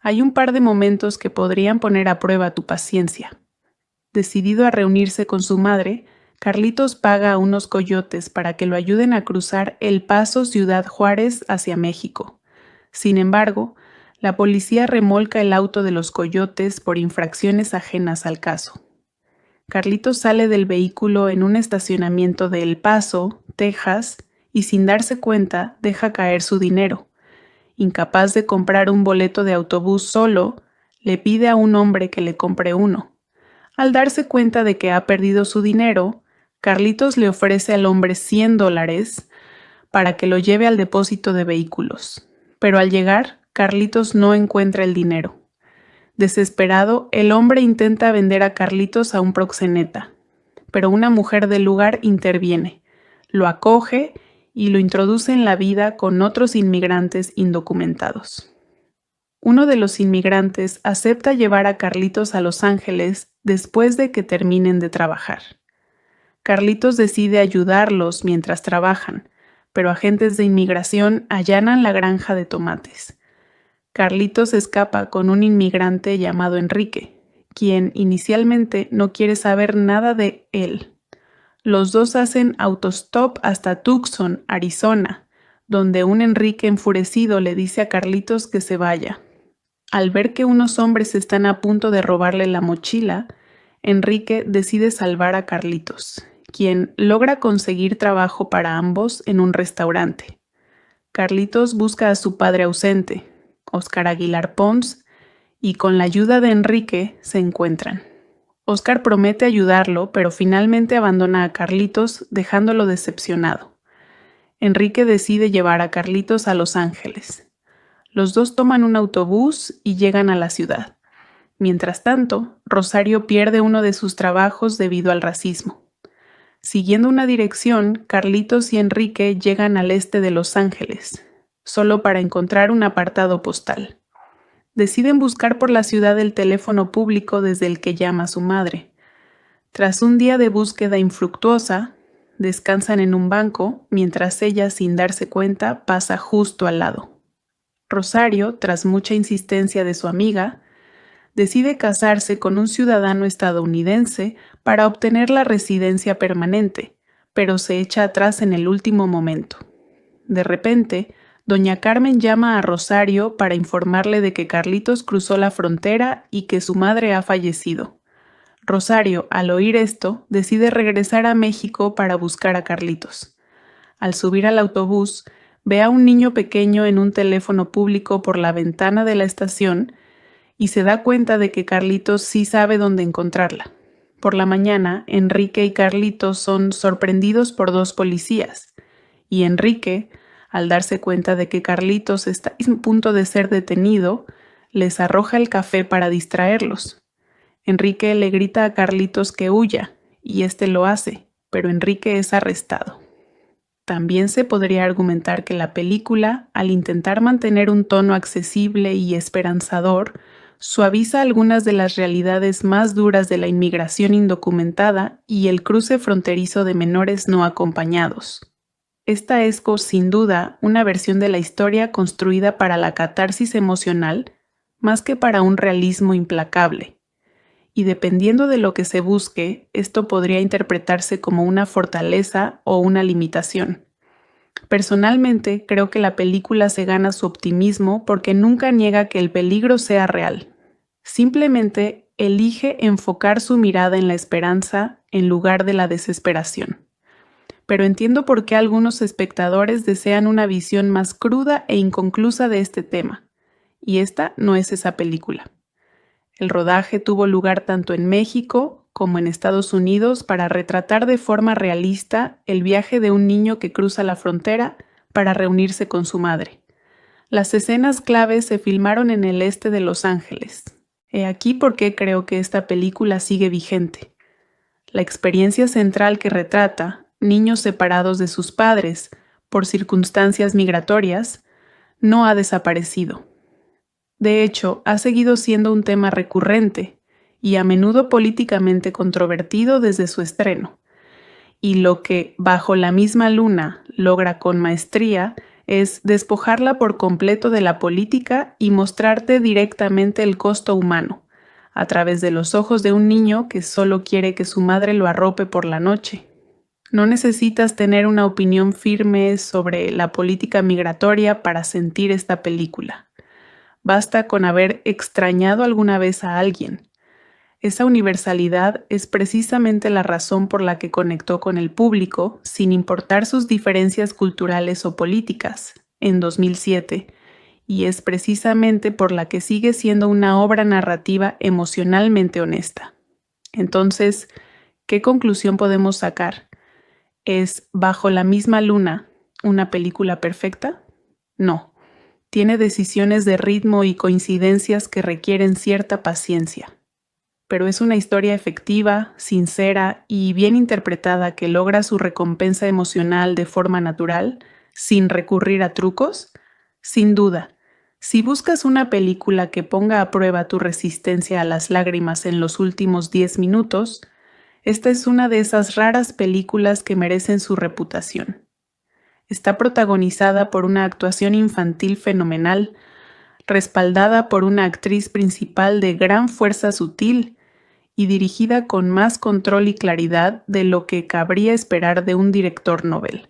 hay un par de momentos que podrían poner a prueba tu paciencia. Decidido a reunirse con su madre, Carlitos paga a unos coyotes para que lo ayuden a cruzar El Paso Ciudad Juárez hacia México. Sin embargo, la policía remolca el auto de los coyotes por infracciones ajenas al caso. Carlitos sale del vehículo en un estacionamiento de El Paso, Texas, y sin darse cuenta deja caer su dinero. Incapaz de comprar un boleto de autobús solo, le pide a un hombre que le compre uno. Al darse cuenta de que ha perdido su dinero, Carlitos le ofrece al hombre $100 para que lo lleve al depósito de vehículos. Pero al llegar, Carlitos no encuentra el dinero. Desesperado, el hombre intenta vender a Carlitos a un proxeneta, pero una mujer del lugar interviene, lo acoge y lo introduce en la vida con otros inmigrantes indocumentados. Uno de los inmigrantes acepta llevar a Carlitos a Los Ángeles después de que terminen de trabajar. Carlitos decide ayudarlos mientras trabajan, pero agentes de inmigración allanan la granja de tomates. Carlitos escapa con un inmigrante llamado Enrique, quien inicialmente no quiere saber nada de él. Los dos hacen autostop hasta Tucson, Arizona, donde un Enrique enfurecido le dice a Carlitos que se vaya. Al ver que unos hombres están a punto de robarle la mochila, Enrique decide salvar a Carlitos, quien logra conseguir trabajo para ambos en un restaurante. Carlitos busca a su padre ausente, Óscar Aguilar Pons, y con la ayuda de Enrique se encuentran. Óscar promete ayudarlo, pero finalmente abandona a Carlitos, dejándolo decepcionado. Enrique decide llevar a Carlitos a Los Ángeles. Los dos toman un autobús y llegan a la ciudad. Mientras tanto, Rosario pierde uno de sus trabajos debido al racismo. Siguiendo una dirección, Carlitos y Enrique llegan al este de Los Ángeles, solo para encontrar un apartado postal. Deciden buscar por la ciudad el teléfono público desde el que llama su madre. Tras un día de búsqueda infructuosa, descansan en un banco mientras ella, sin darse cuenta, pasa justo al lado. Rosario, tras mucha insistencia de su amiga, decide casarse con un ciudadano estadounidense para obtener la residencia permanente, pero se echa atrás en el último momento. De repente, Doña Carmen llama a Rosario para informarle de que Carlitos cruzó la frontera y que su madre ha fallecido. Rosario, al oír esto, decide regresar a México para buscar a Carlitos. Al subir al autobús, ve a un niño pequeño en un teléfono público por la ventana de la estación y se da cuenta de que Carlitos sí sabe dónde encontrarla. Por la mañana, Enrique y Carlitos son sorprendidos por dos policías, y Enrique, al darse cuenta de que Carlitos está a punto de ser detenido, les arroja el café para distraerlos. Enrique le grita a Carlitos que huya, y éste lo hace, pero Enrique es arrestado. También se podría argumentar que la película, al intentar mantener un tono accesible y esperanzador, suaviza algunas de las realidades más duras de la inmigración indocumentada y el cruce fronterizo de menores no acompañados. Esta es, sin duda, una versión de la historia construida para la catarsis emocional más que para un realismo implacable. Y dependiendo de lo que se busque, esto podría interpretarse como una fortaleza o una limitación. Personalmente, creo que la película se gana su optimismo porque nunca niega que el peligro sea real. Simplemente elige enfocar su mirada en la esperanza en lugar de la desesperación. Pero entiendo por qué algunos espectadores desean una visión más cruda e inconclusa de este tema, y esta no es esa película. El rodaje tuvo lugar tanto en México como en Estados Unidos para retratar de forma realista el viaje de un niño que cruza la frontera para reunirse con su madre. Las escenas claves se filmaron en el este de Los Ángeles. He aquí por qué creo que esta película sigue vigente. La experiencia central que retrata, niños separados de sus padres por circunstancias migratorias, no ha desaparecido. De hecho, ha seguido siendo un tema recurrente y a menudo políticamente controvertido desde su estreno. Y lo que Bajo la misma luna logra con maestría es despojarla por completo de la política y mostrarte directamente el costo humano, a través de los ojos de un niño que solo quiere que su madre lo arrope por la noche. No necesitas tener una opinión firme sobre la política migratoria para sentir esta película. Basta con haber extrañado alguna vez a alguien. Esa universalidad es precisamente la razón por la que conectó con el público, sin importar sus diferencias culturales o políticas, en 2007, y es precisamente por la que sigue siendo una obra narrativa emocionalmente honesta. Entonces, ¿qué conclusión podemos sacar? ¿Es Bajo la misma luna una película perfecta? No. Tiene decisiones de ritmo y coincidencias que requieren cierta paciencia. Pero es una historia efectiva, sincera y bien interpretada que logra su recompensa emocional de forma natural, sin recurrir a trucos. Sin duda, si buscas una película que ponga a prueba tu resistencia a las lágrimas en los últimos 10 minutos, esta es una de esas raras películas que merecen su reputación. Está protagonizada por una actuación infantil fenomenal, respaldada por una actriz principal de gran fuerza sutil y dirigida con más control y claridad de lo que cabría esperar de un director novel.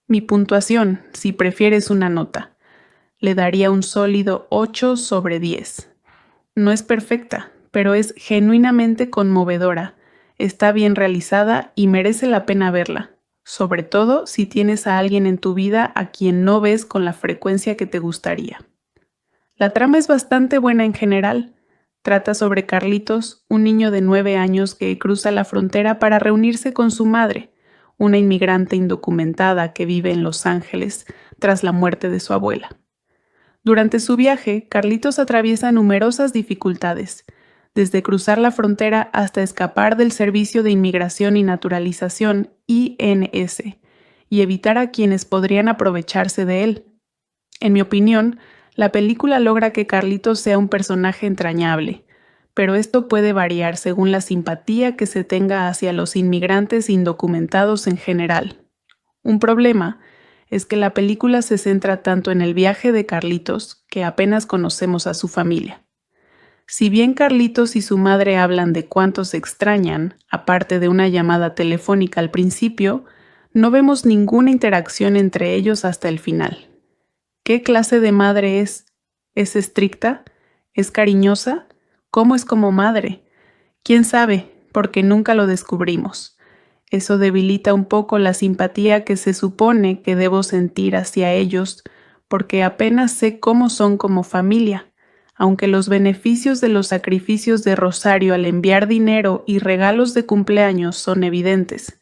Mi puntuación, si prefieres una nota, le daría un sólido 8 sobre 10. No es perfecta, pero es genuinamente conmovedora, está bien realizada y merece la pena verla. Sobre todo si tienes a alguien en tu vida a quien no ves con la frecuencia que te gustaría. La trama es bastante buena en general. Trata sobre Carlitos, un niño de 9 años que cruza la frontera para reunirse con su madre, una inmigrante indocumentada que vive en Los Ángeles tras la muerte de su abuela. Durante su viaje, Carlitos atraviesa numerosas dificultades, desde cruzar la frontera hasta escapar del Servicio de Inmigración y Naturalización, INS, y evitar a quienes podrían aprovecharse de él. En mi opinión, la película logra que Carlitos sea un personaje entrañable, pero esto puede variar según la simpatía que se tenga hacia los inmigrantes indocumentados en general. Un problema es que la película se centra tanto en el viaje de Carlitos que apenas conocemos a su familia. Si bien Carlitos y su madre hablan de cuánto se extrañan, aparte de una llamada telefónica al principio, no vemos ninguna interacción entre ellos hasta el final. ¿Qué clase de madre es? ¿Es estricta? ¿Es cariñosa? ¿Cómo es como madre? ¿Quién sabe? Porque nunca lo descubrimos. Eso debilita un poco la simpatía que se supone que debo sentir hacia ellos, porque apenas sé cómo son como familia, aunque los beneficios de los sacrificios de Rosario al enviar dinero y regalos de cumpleaños son evidentes.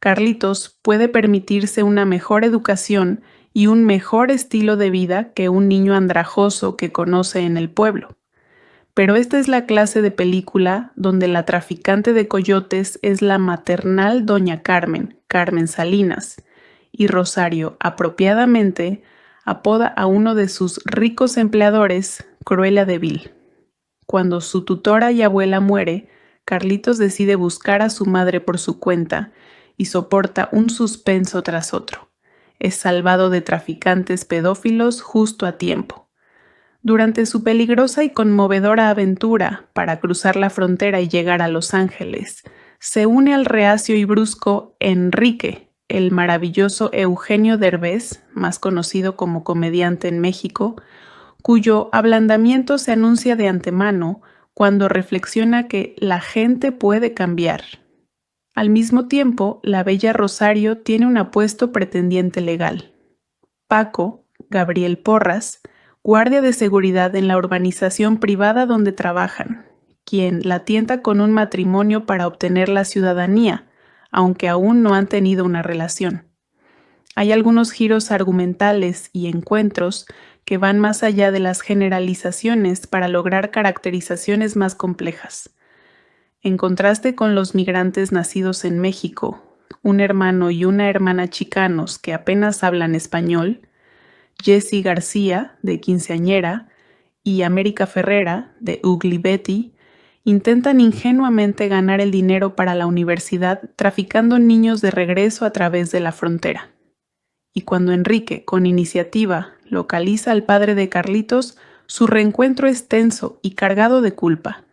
Carlitos puede permitirse una mejor educación y un mejor estilo de vida que un niño andrajoso que conoce en el pueblo. Pero esta es la clase de película donde la traficante de coyotes es la maternal doña Carmen, Carmen Salinas, y Rosario, apropiadamente, apoda a uno de sus ricos empleadores Cruella de Vil. Cuando su tutora y abuela muere, Carlitos decide buscar a su madre por su cuenta y soporta un suspenso tras otro. Es salvado de traficantes pedófilos justo a tiempo. Durante su peligrosa y conmovedora aventura para cruzar la frontera y llegar a Los Ángeles, se une al reacio y brusco Enrique, el maravilloso Eugenio Derbez, más conocido como comediante en México, cuyo ablandamiento se anuncia de antemano cuando reflexiona que la gente puede cambiar. Al mismo tiempo, la bella Rosario tiene un apuesto pretendiente legal. Paco, Gabriel Porras, guardia de seguridad en la urbanización privada donde trabajan, quien la tienta con un matrimonio para obtener la ciudadanía, aunque aún no han tenido una relación. Hay algunos giros argumentales y encuentros que van más allá de las generalizaciones para lograr caracterizaciones más complejas. En contraste con los migrantes nacidos en México, un hermano y una hermana chicanos que apenas hablan español, Jessie García, de Quinceañera, y América Ferrera, de Ugly Betty, intentan ingenuamente ganar el dinero para la universidad traficando niños de regreso a través de la frontera. Y cuando Enrique, con iniciativa, localiza al padre de Carlitos, su reencuentro es tenso y cargado de culpa.